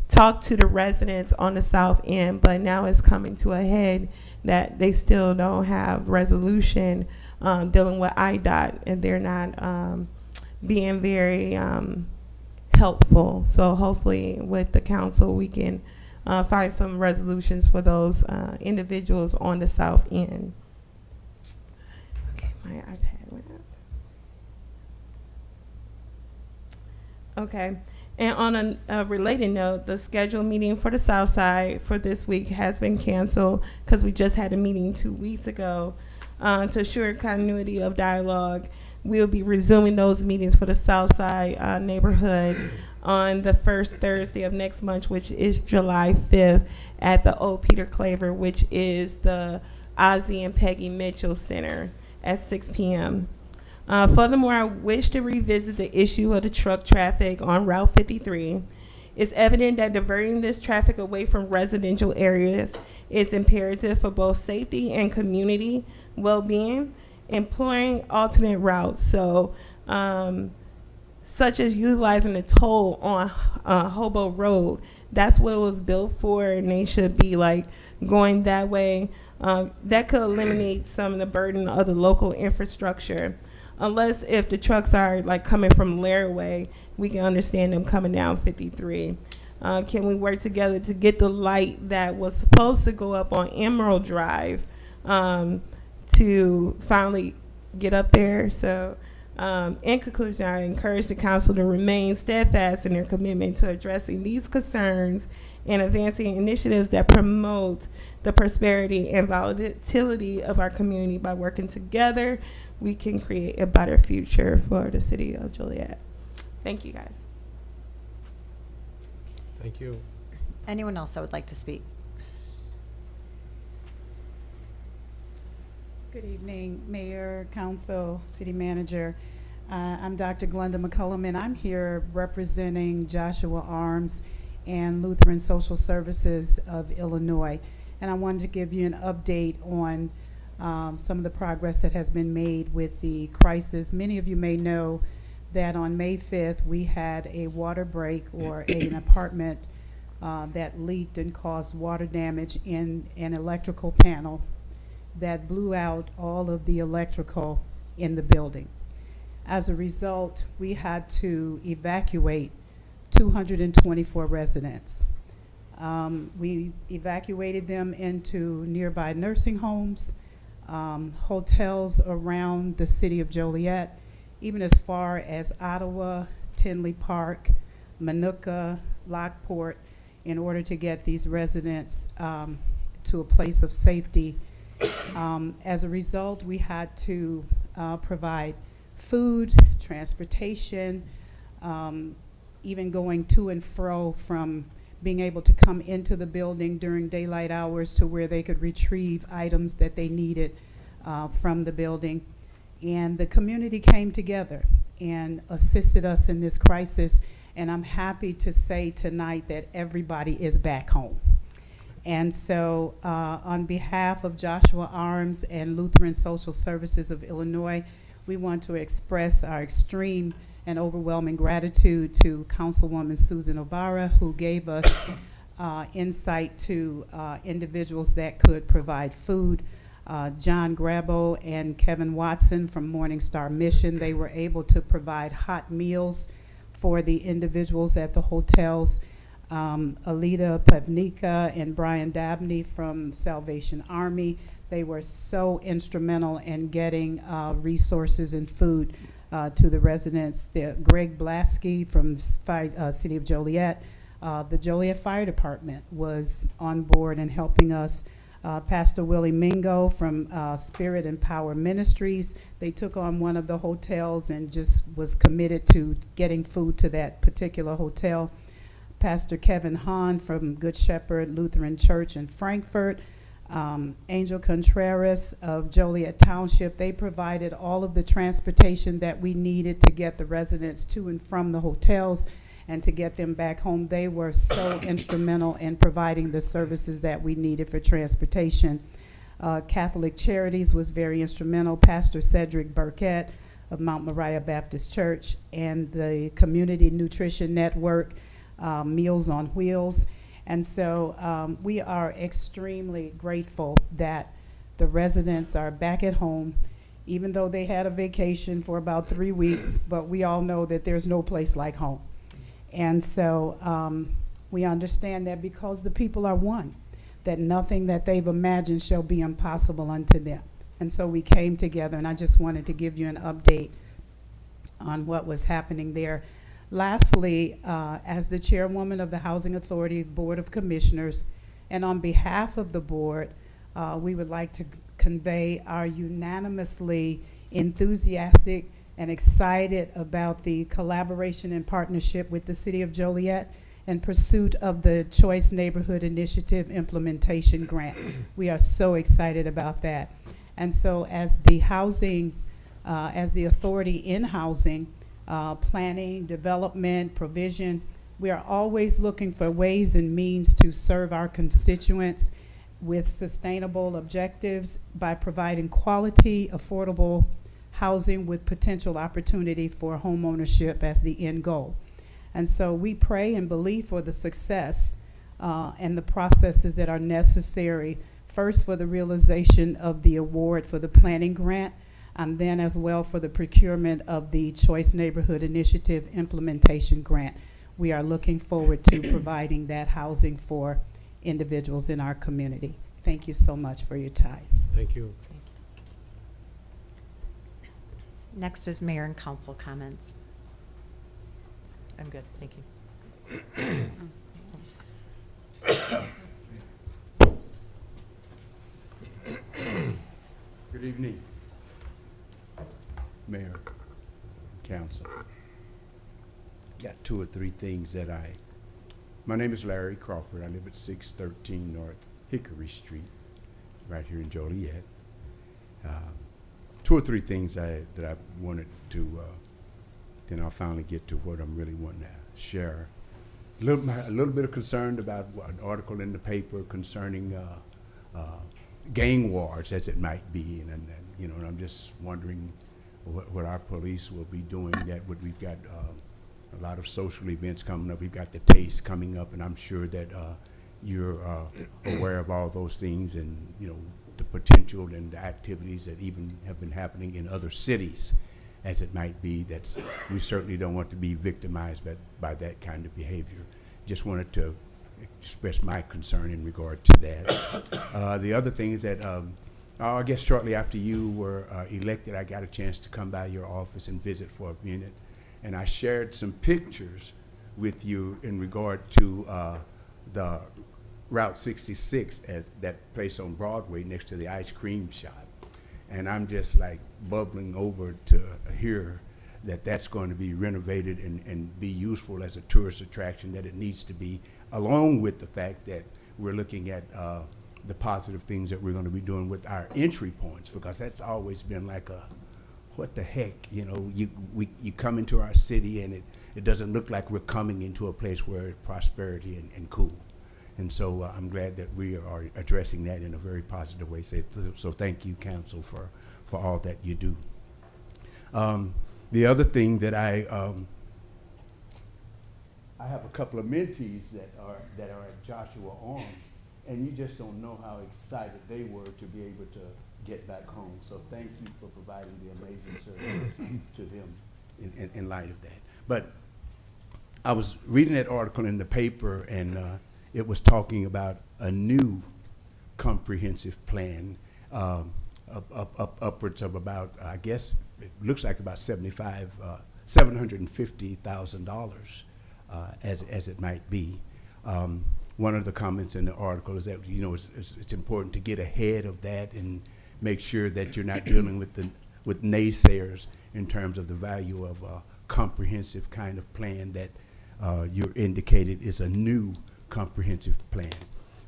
S14: talk to the residents on the south end, but now it's coming to a head that they still don't have resolution dealing with IDOT, and they're not being very helpful. So hopefully with the council we can find some resolutions for those individuals on the south end. Okay, my iPad went out. Okay. And on a related note, the scheduled meeting for the South Side for this week has been canceled because we just had a meeting 2 weeks ago. To assure continuity of dialogue, we'll be resuming those meetings for the South Side neighborhood on the first Thursday of next month, which is July 5th at the Old Peter Claver, which is the Ozzie and Peggy Mitchell Center at 6 p.m. Furthermore, I wish to revisit the issue of the truck traffic on Route 53. It's evident that diverting this traffic away from residential areas is imperative for both safety and community well-being. employing alternate routes. So, such as utilizing the toll on Hobo Road. That's what it was built for, and they should be like going that way. That could eliminate some of the burden of the local infrastructure. Unless if the trucks are like coming from Laraway, we can understand them coming down 53. Can we work together to get the light that was supposed to go up on Emerald Drive to finally get up there? So in conclusion, I encourage the council to remain steadfast in their commitment to addressing these concerns and advancing initiatives that promote the prosperity and volatility of our community. By working together, we can create a better future for the city of Joliet. Thank you, guys.
S5: Thank you.
S3: Anyone else that would like to speak?
S13: Good evening, Mayor, Council, City Manager. I'm Dr. Glenda McCullum, and I'm here representing Joshua Arms and Lutheran Social Services of Illinois. And I wanted to give you an update on some of the progress that has been made with the crisis. Many of you may know that on May 5th, we had a water break or an apartment that leaked and caused water damage in an electrical panel that blew out all of the electrical in the building. As a result, we had to evacuate 224 residents. We evacuated them into nearby nursing homes, hotels around the city of Joliet, even as far as Ottawa, Tinley Park, Manuka, Lockport, in order to get these residents to a place of safety. As a result, we had to provide food, transportation, even going to and fro from being able to come into the building during daylight hours to where they could retrieve items that they needed from the building. And the community came together and assisted us in this crisis. And I'm happy to say tonight that everybody is back home. And so on behalf of Joshua Arms and Lutheran Social Services of Illinois, we want to express our extreme and overwhelming gratitude to Councilwoman Susan Obara, who gave us insight to individuals that could provide food. John Grabo and Kevin Watson from Morning Star Mission, they were able to provide hot meals for the individuals at the hotels. Alita Pevnica and Brian Dabney from Salvation Army, they were so instrumental in getting resources and food to the residents. Greg Blasky from City of Joliet, the Joliet Fire Department was on board and helping us. Pastor Willie Mingo from Spirit and Power Ministries, they took on one of the hotels and just was committed to getting food to that particular hotel. Pastor Kevin Hahn from Good Shepherd Lutheran Church in Frankfurt, Angel Contreras of Joliet Township, they provided all of the transportation that we needed to get the residents to and from the hotels and to get them back home. They were so instrumental in providing the services that we needed for transportation. Catholic Charities was very instrumental. Pastor Cedric Burkett of Mount Moriah Baptist Church and the Community Nutrition Network, Meals on Wheels. And so we are extremely grateful that the residents are back at home, even though they had a vacation for about 3 weeks, but we all know that there's no place like home. And so we understand that because the people are one, that nothing that they've imagined shall be impossible unto them. And so we came together, and I just wanted to give you an update on what was happening there. Lastly, as the chairwoman of the Housing Authority Board of Commissioners, and on behalf of the board, we would like to convey our unanimously enthusiastic and excited about the collaboration and partnership with the City of Joliet in pursuit of the Choice Neighborhood Initiative Implementation Grant. We are so excited about that. And so as the housing, as the authority in housing, planning, development, provision, we are always looking for ways and means to serve our constituents with sustainable objectives by providing quality, affordable housing with potential opportunity for homeownership as the end goal. And so we pray and believe for the success and the processes that are necessary, first for the realization of the award for the planning grant, and then as well for the procurement of the Choice Neighborhood Initiative Implementation Grant. We are looking forward to providing that housing for individuals in our community. Thank you so much for your time.
S5: Thank you.
S3: Next is mayor and council comments.
S15: I'm good, thank you.
S16: Good evening, Mayor, Council. Got 2 or 3 things that my name is Larry Crawford. I live at 613 North Hickory Street, right here in Joliet. 2 or 3 things that I wanted to, then I'll finally get to what I'm really wanting to share. A little bit of concern about an article in the paper concerning gang wars, as it might be, and you know, and I'm just wondering what our police will be doing. We've got a lot of social events coming up. We've got the Taste coming up, and I'm sure that you're aware of all those things, and you know, the potential and the activities that even have been happening in other cities, as it might be. We certainly don't want to be victimized by that kind of behavior. Just wanted to express my concern in regard to that. The other thing is that I guess shortly after you were elected, I got a chance to come by your office and visit for a minute, and I shared some pictures with you in regard to the Route 66, as that place on Broadway next to the ice cream shop. And I'm just like bubbling over to hear that that's going to be renovated and be useful as a tourist attraction, that it needs to be, along with the fact that we're looking at the positive things that we're going to be doing with our entry points, because that's always been like a, what the heck, you know, you come into our city and it doesn't look like we're coming into a place where it's prosperity and cool. And so I'm glad that we are addressing that in a very positive way. So thank you, Council, for all that you do. The other thing that I have a couple of mentees that are at Joshua Arms, and you just don't know how excited they were to be able to get back home. So thank you for providing the amazing services to them in light of that. But I was reading that article in the paper, and it was talking about a new comprehensive plan, upwards of about, I guess, it looks like about $750,000, as it might be. One of the comments in the article is that, you know, it's important to get ahead of that and make sure that you're not dealing with naysayers in terms of the value of a comprehensive kind of plan that you indicated is a new comprehensive plan.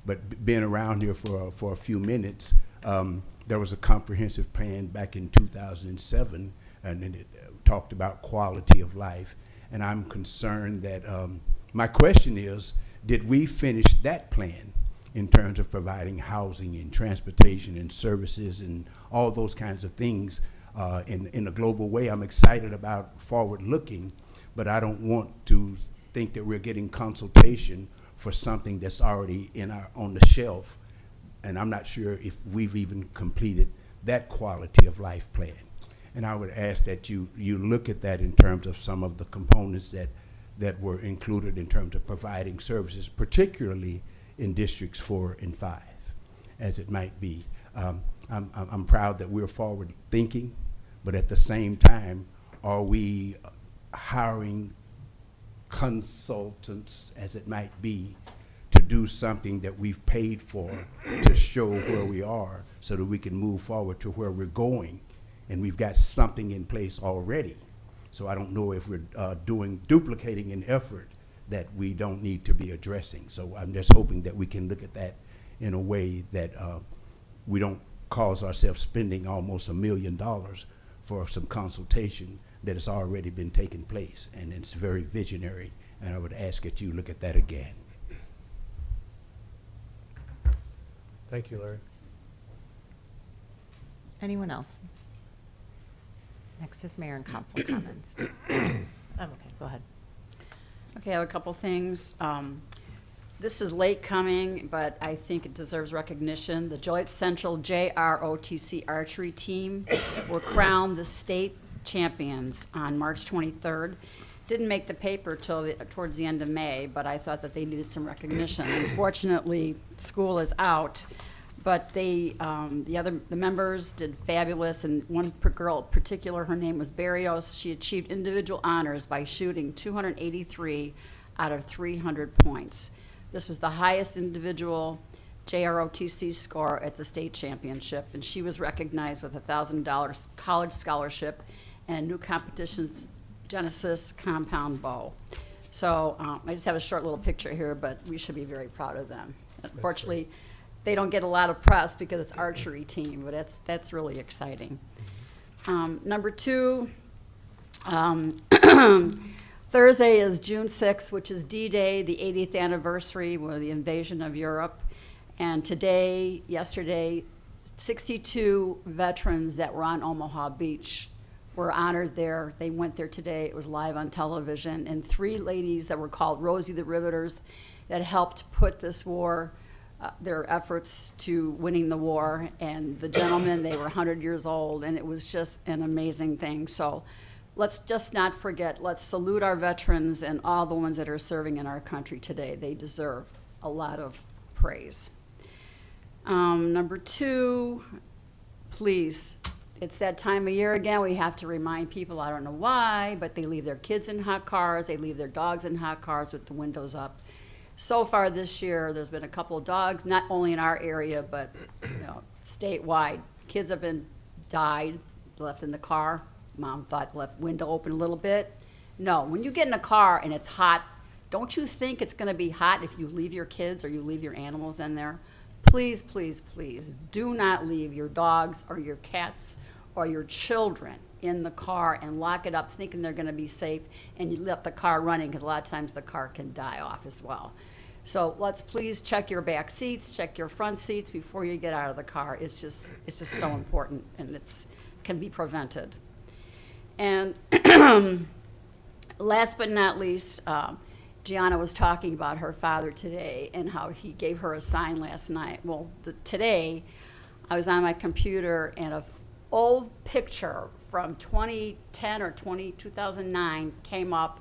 S16: But being around here for a few minutes, there was a comprehensive plan back in 2007, and it talked about quality of life. And I'm concerned that, my question is, did we finish that plan in terms of providing housing and transportation and services and all those kinds of things in a global way? I'm excited about forward looking, but I don't want to think that we're getting consultation for something that's already on the shelf, and I'm not sure if we've even completed that quality of life plan. And I would ask that you look at that in terms of some of the components that were included in terms of providing services, particularly in districts 4 and 5, as it might be. I'm proud that we're forward thinking, but at the same time, are we hiring consultants, as it might be, to do something that we've paid for to show where we are so that we can move forward to where we're going, and we've got something in place already. So I don't know if we're duplicating an effort that we don't need to be addressing. So I'm just hoping that we can look at that in a way that we don't cause ourselves spending almost $1 million for some consultation that has already been taking place, and it's very visionary, and I would ask that you look at that again.
S5: Thank you, Larry.
S3: Anyone else? Next is mayor and council comments.
S15: I'm okay, go ahead.
S1: Okay, I have a couple things. This is late coming, but I think it deserves recognition. The Joliet Central JROTC archery team were crowned the state champions on March 23rd. Didn't make the paper till towards the end of May, but I thought that they needed some recognition. Unfortunately, school is out, but they, the members did fabulous, and one girl in particular, her name was Barrios. She achieved individual honors by shooting 283 out of 300 points. This was the highest individual JROTC score at the state championship, and she was recognized with a $1,000 college scholarship and a new competitions Genesis compound bow. So I just have a short little picture here, but we should be very proud of them. Unfortunately, they don't get a lot of press because it's archery team, but that's really exciting. Number two, Thursday is June 6th, which is D-Day, the 80th anniversary of the invasion of Europe. And yesterday, 62 veterans that were on Omaha Beach were honored there. They went there today. It was live on television. And 3 ladies that were called Rosie the Riveters that helped put this war, their efforts to winning the war. And the gentlemen, they were 100 years old, and it was just an amazing thing. So let's just not forget, let's salute our veterans and all the ones that are serving in our country today. They deserve a lot of praise. Number 2, please, it's that time of year again. We have to remind people, I don't know why, but they leave their kids in hot cars. They leave their dogs in hot cars with the windows up. So far this year, there's been a couple of dogs, not only in our area, but statewide. Kids have been died, left in the car. Mom thought left window open a little bit. No, when you get in a car and it's hot, don't you think it's going to be hot if you leave your kids or you leave your animals in there? Please, please, please, do not leave your dogs or your cats or your children in the car and lock it up thinking they're going to be safe, and you left the car running, because a lot of times the car can die off as well. So let's please check your back seats, check your front seats before you get out of the car. It's just so important, and can be prevented. And last but not least, Gianna was talking about her father today and how he gave her a sign last night. Well, today I was on my computer, and an old picture from 2010 or 2009 came up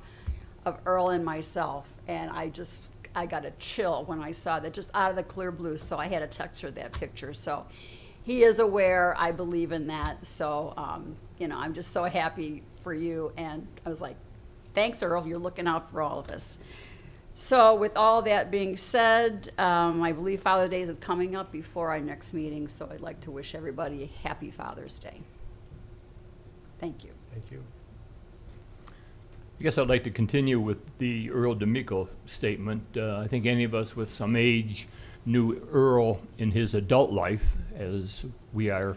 S1: of Earl and myself, and I got a chill when I saw that, just out of the clear blue. So I had to text her that picture. So he is aware. I believe in that. So I'm just so happy for you. And I was like, thanks, Earl. You're looking out for all of us. So with all that being said, I believe Father's Day is coming up before our next meeting, so I'd like to wish everybody a happy Father's Day. Thank you.
S5: Thank you.
S17: I guess I'd like to continue with the Earl D'Amico statement. I think any of us with some age knew Earl in his adult life, as we are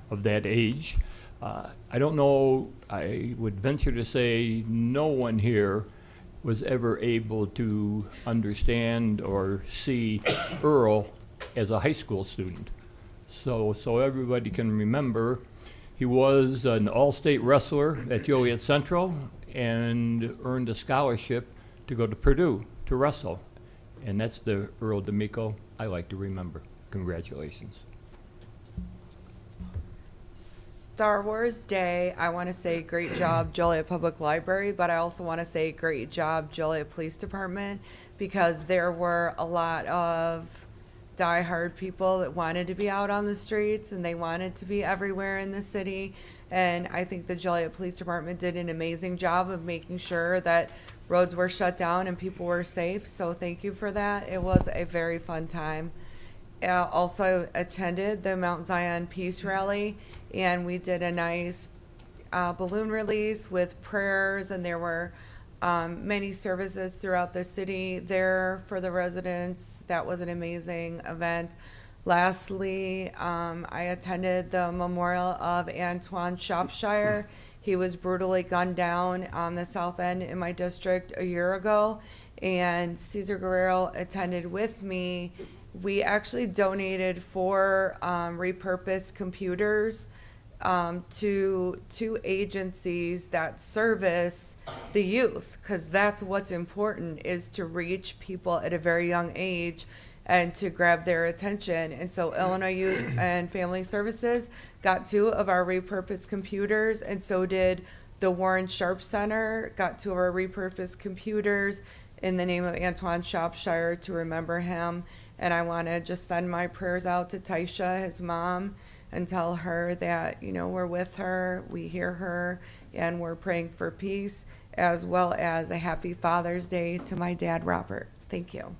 S17: of that age. I don't know, I would venture to say no one here was ever able to understand or see Earl as a high school student. So everybody can remember, he was an all-state wrestler at Joliet Central and earned a scholarship to go to Purdue to wrestle. And that's the Earl D'Amico I like to remember. Congratulations.
S9: Star Wars Day, I want to say great job Joliet Public Library, but I also want to say great job Joliet Police Department, because there were a lot of diehard people that wanted to be out on the streets and they wanted to be everywhere in the city. And I think the Joliet Police Department did an amazing job of making sure that roads were shut down and people were safe. So thank you for that. It was a very fun time. Also attended the Mount Zion Peace Rally, and we did a nice balloon release with prayers, and there were many services throughout the city there for the residents. That was an amazing event. Lastly, I attended the memorial of Antoine Shropshire. He was brutally gunned down on the south end in my district a year ago, and Cesar Guerrero attended with me we actually donated 4 repurposed computers to 2 agencies that service the youth, because that's what's important, is to reach people at a very young age and to grab their attention. And so Illinois Youth and Family Services got 2 of our repurposed computers, and so did the Warren Sharp Center, got 2 of our repurposed computers in the name of Antoine Shropshire to remember him. And I want to just send my prayers out to Taisha, his mom, and tell her that, you know, we're with her, we hear her, and we're praying for peace, as well as a happy Father's Day to my dad, Robert. Thank you.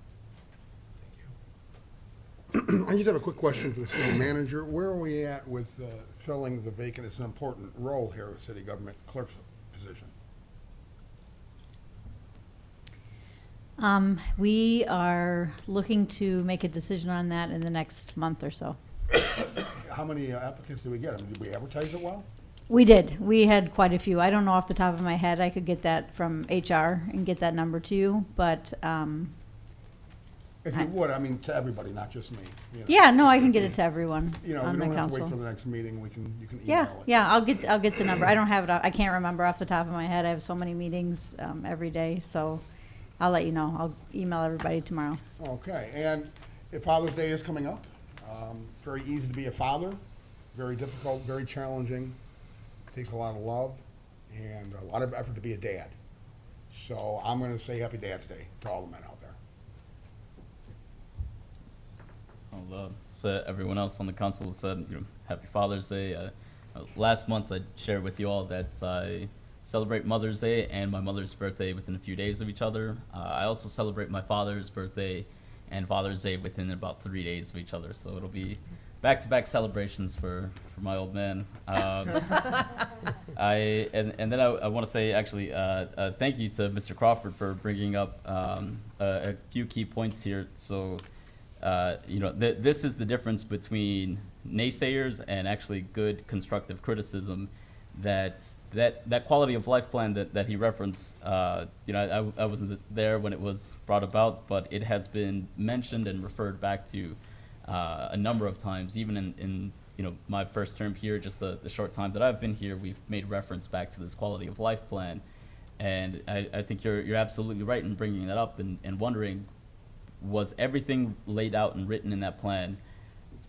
S10: I just have a quick question for the city manager. Where are we at with filling the vacant? It's an important role here at city government clerk's position.
S12: We are looking to make a decision on that in the next month or so.
S10: How many applicants did we get? I mean, did we advertise it well?
S12: We did. We had quite a few. I don't know off the top of my head. I could get that from HR and get that number to you, but
S10: If you would, I mean, to everybody, not just me. You know.
S12: yeah, no, I can get it to everyone
S10: You know, we
S12: on the
S10: don't have to
S12: council.
S10: wait for the next meeting. You can email
S12: Yeah,
S10: it.
S12: yeah, I'll get the number. I don't have it. I can't remember off the top of my head. I have so many meetings every day, so I'll let you know. I'll email everybody tomorrow.
S10: Okay, and if Father's Day is coming up, very easy to be a father, very difficult, very challenging, takes a lot of love and a lot of effort to be a dad. So I'm going to say Happy Dad's Day to all the men out there.
S4: So everyone else on the council said, you know, Happy Father's Day. Last month I shared with you all that I celebrate Mother's Day and my mother's birthday within a few days of each other. I also celebrate my father's birthday and Father's Day within about 3 days of each other. So it'll be back-to-back celebrations for my old man. And then I want to say actually thank you to Mr. Crawford for bringing up a few key points here. So you know, this is the difference between naysayers and actually good constructive criticism. That quality of life plan that he referenced, you know, I wasn't there when it was brought about, but it has been mentioned and referred back to a number of times. Even in you know, my first term here, just the short time that I've been here, we've made reference back to this quality of life plan. And I think you're absolutely right in bringing that up and wondering, was everything laid out and written in that plan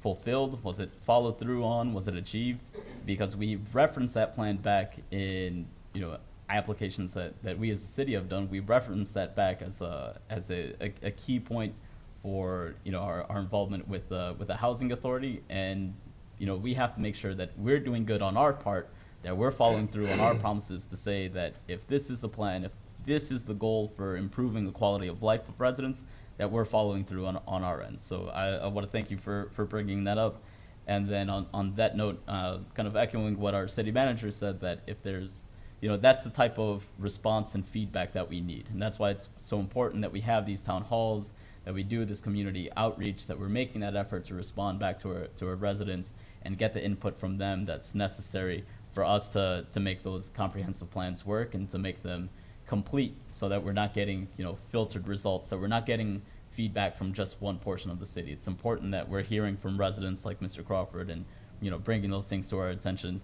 S4: fulfilled? Was it followed through on? Was it achieved? Because we referenced that plan back in, you know, applications that we as a city have done. We referenced that back as a key point for, you know, our involvement with the housing authority. And, you know, we have to make sure that we're doing good on our part, that we're following through on our promises to say that if this is the plan, if this is the goal for improving the quality of life of residents, that we're following through on our end. So I want to thank you for bringing that up. And then on that note, kind of echoing what our city manager said, that if there's, you know, that's the type of response and feedback that we need. And that's why it's so important that we have these town halls, that we do this community outreach, that we're making that effort to respond back to our residents and get the input from them that's necessary for us to make those comprehensive plans work and to make them complete, so that we're not getting, you know, filtered results, that we're not getting feedback from just one portion of the city. It's important that we're hearing from residents like Mr. Crawford and, you know, bringing those things to our attention.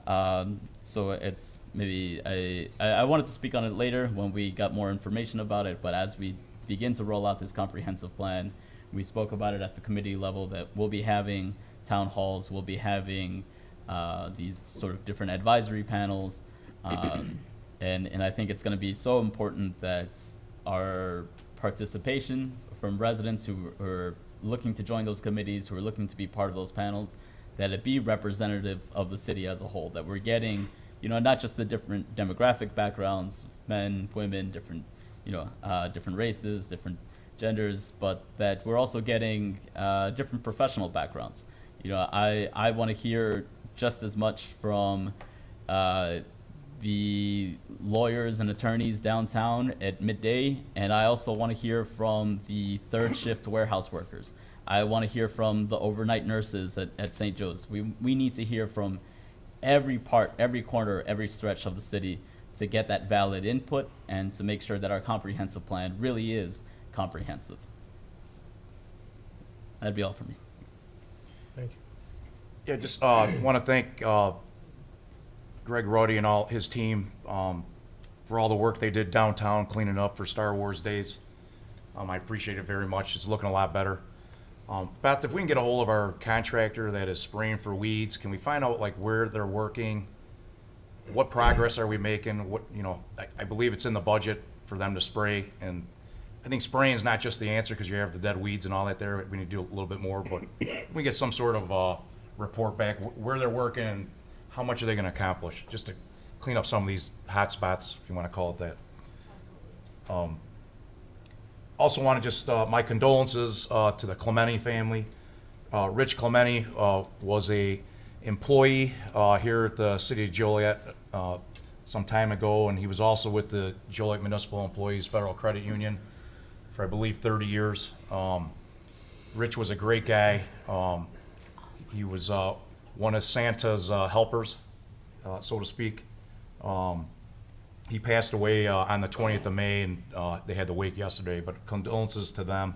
S4: So it's maybe, I wanted to speak on it later when we got more information about it, but as we begin to roll out this comprehensive plan, we spoke about it at the committee level that we'll be having town halls, we'll be having these sort of different advisory panels, and I think it's going to be so important that our participation from residents who are looking to join those committees, who are looking to be part of those panels, that it be representative of the city as a whole, that we're getting, you know, not just the different demographic backgrounds, men, women, different, you know, different races, different genders, but that we're also getting different professional backgrounds. You know, I want to hear just as much from the lawyers and attorneys downtown at midday, and I also want to hear from the third shift warehouse workers. I want to hear from the overnight nurses at St. Joe's. We need to hear from every part, every corner, every stretch of the city to get that valid input and to make sure that our comprehensive plan really is comprehensive. That'd be all for me.
S5: Thank you.
S7: Yeah, just want to thank Greg Ruddy and all his team for all the work they did downtown cleaning up for Star Wars Days. I appreciate it very much. It's looking a lot better. Beth, if we can get a hold of our contractor that is spraying for weeds, can we find out like where they're working? What progress are we making? What, you know, I believe it's in the budget for them to spray, and I think spraying is not just the answer because you have the dead weeds and all that there. We need to do a little bit more, but we get some sort of report back where they're working and how much are they going to accomplish, just to clean up some of these hot spots, if you want to call it that. Also want to just, my condolences to the Clementi family. Rich Clementi was a employee here at the City of Joliet some time ago, and he was also with the Joliet Municipal Employees Federal Credit Union for, I believe, 30 years. Rich was a great guy. He was one of Santa's helpers, so to speak. He passed away on the 20th of May, and they had the wake yesterday, but condolences to them.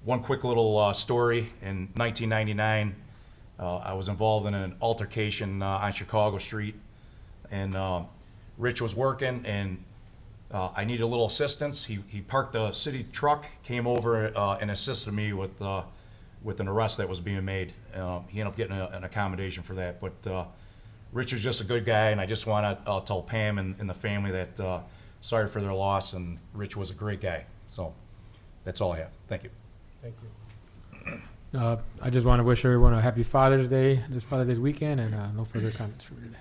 S7: One quick little story. In 1999, I was involved in an altercation on Chicago Street, and Rich was working, and I needed a little assistance. He parked the city truck, came over and assisted me with an arrest that was being made. He ended up getting an accommodation for that, but Rich was just a good guy, and I just want to tell Pam and the family that sorry for their loss, and Rich was a great guy. So that's all I have. Thank you.
S5: Thank you.
S6: I just want to wish everyone a happy Father's Day, this Father's Day weekend, and no further comments from me today.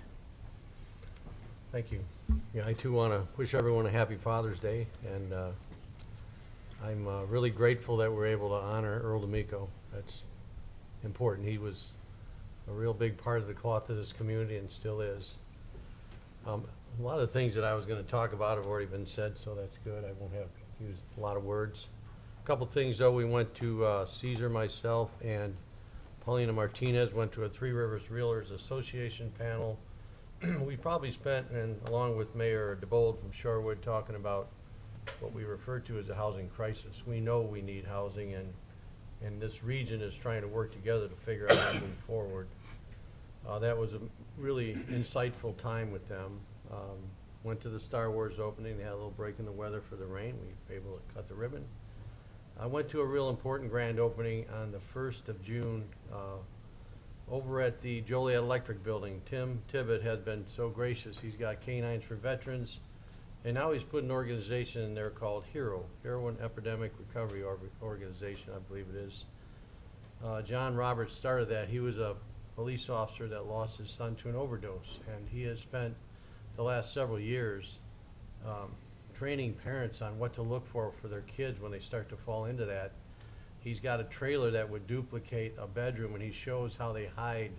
S5: Thank you. Yeah, I too want to wish everyone a happy Father's Day, and I'm really grateful that we're able to honor Earl D'Amico. That's important. He was a real big part of the cloth of this community and still is. A lot of things that I was going to talk about have already been said, so that's good. I won't have to use a lot of words. A couple things, though. We went to Caesar, myself, and Paulina Martinez went to a Three Rivers Realtors Association panel. We probably spent, and along with Mayor DeBold from Shorewood, talking about what we refer to as a housing crisis. We know we need housing, and this region is trying to work together to figure out how to move forward. That was a really insightful time with them. Went to the Star Wars opening. They had a little break in the weather for the rain. We were able to cut the ribbon. I went to a real important grand opening on the 1st of June over at the Joliet Electric Building. Tim Tibbett has been so gracious. He's got Canines for Veterans, and now he's put an organization in there called HERO, Heroin Epidemic Recovery Organization, I believe it is. John Roberts started that. He was a police officer that lost his son to an overdose, and he has spent the last several years training parents on what to look for their kids when they start to fall into that. He's got a trailer that would duplicate a bedroom, and he shows how they hide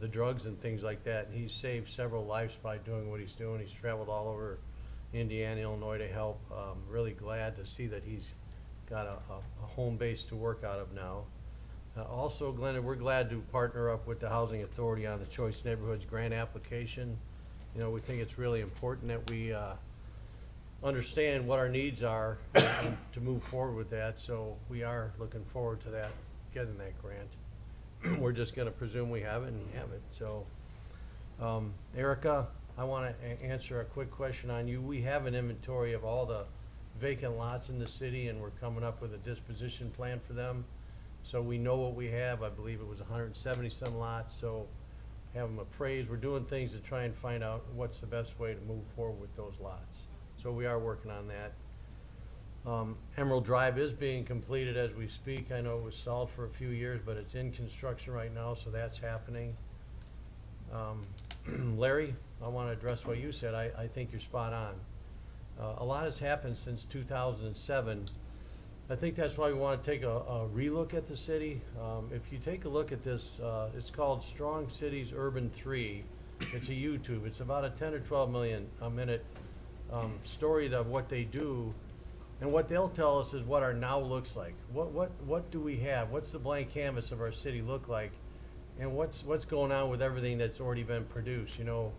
S5: the drugs and things like that. And he's saved several lives by doing what he's doing. He's traveled all over Indiana, Illinois to help. Really glad to see that he's got a home base to work out of now. Also, Glenn, we're glad to partner up with the Housing Authority on the Choice Neighborhoods grant application. You know, we think it's really important that we understand what our needs are and to move forward with that. So we are looking forward to that, getting that grant. We're just going to presume we have it and have it. So, Erica, I want to answer a quick question on you. We have an inventory of all the vacant lots in the city, and we're coming up with a disposition plan for them. So we know what we have. I believe it was 170 some lots. So have them appraised. We're doing things to try and find out what's the best way to move forward with those lots. So we are working on that. Emerald Drive is being completed as we speak. I know it was stalled for a few years, but it's in construction right now, so that's happening. Larry, I want to address what you said. I think you're spot on. A lot has happened since 2007. I think that's why we want to take a relook at the city. If you take a look at this, it's called Strong Cities Urban 3. It's a YouTube. It's about a 10 or 12 million a minute story of what they do, and what they'll tell us is what our now looks like. What do we have? What's the blank canvas of our city look like? And what's going on with everything that's already been produced? You know,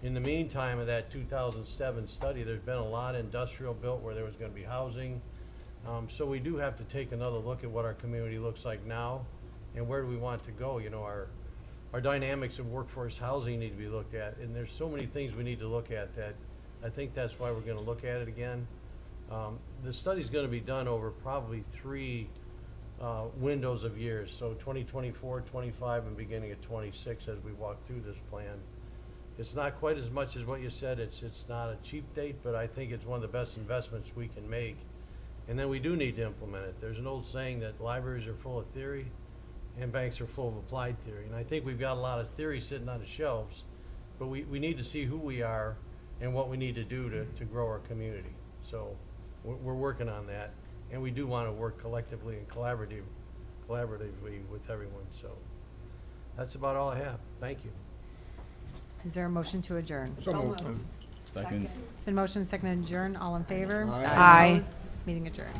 S5: in the meantime of that 2007 study, there's been a lot of industrial built where there was going to be housing. So we do have to take another look at what our community looks like now and where do we want to go. You know, our dynamics of workforce housing need to be looked at, and there's so many things we need to look at that I think that's why we're gonna look at it again. The study's gonna be done over probably 3 windows of years, so 2024, 25, and beginning of 26 as we walk through this plan. It's not quite as much as what you said. It's not a cheap date, but I think it's one of the best investments we can make. And then we do need to implement it. There's an old saying that libraries are full of theory and banks are full of applied theory. And I think we've got a lot of theory sitting on the shelves, but we need to see who we are and what we need to do to grow our community. So we're working on that. And we do want to work collectively and collaboratively with everyone. So that's about all I have. Thank you.
S3: Is there a motion to adjourn?
S10: So moved.
S4: Second.
S3: Been motion second to adjourn. All in favor?
S10: Aye.
S9: Aye.
S3: Opposed? Meeting adjourned.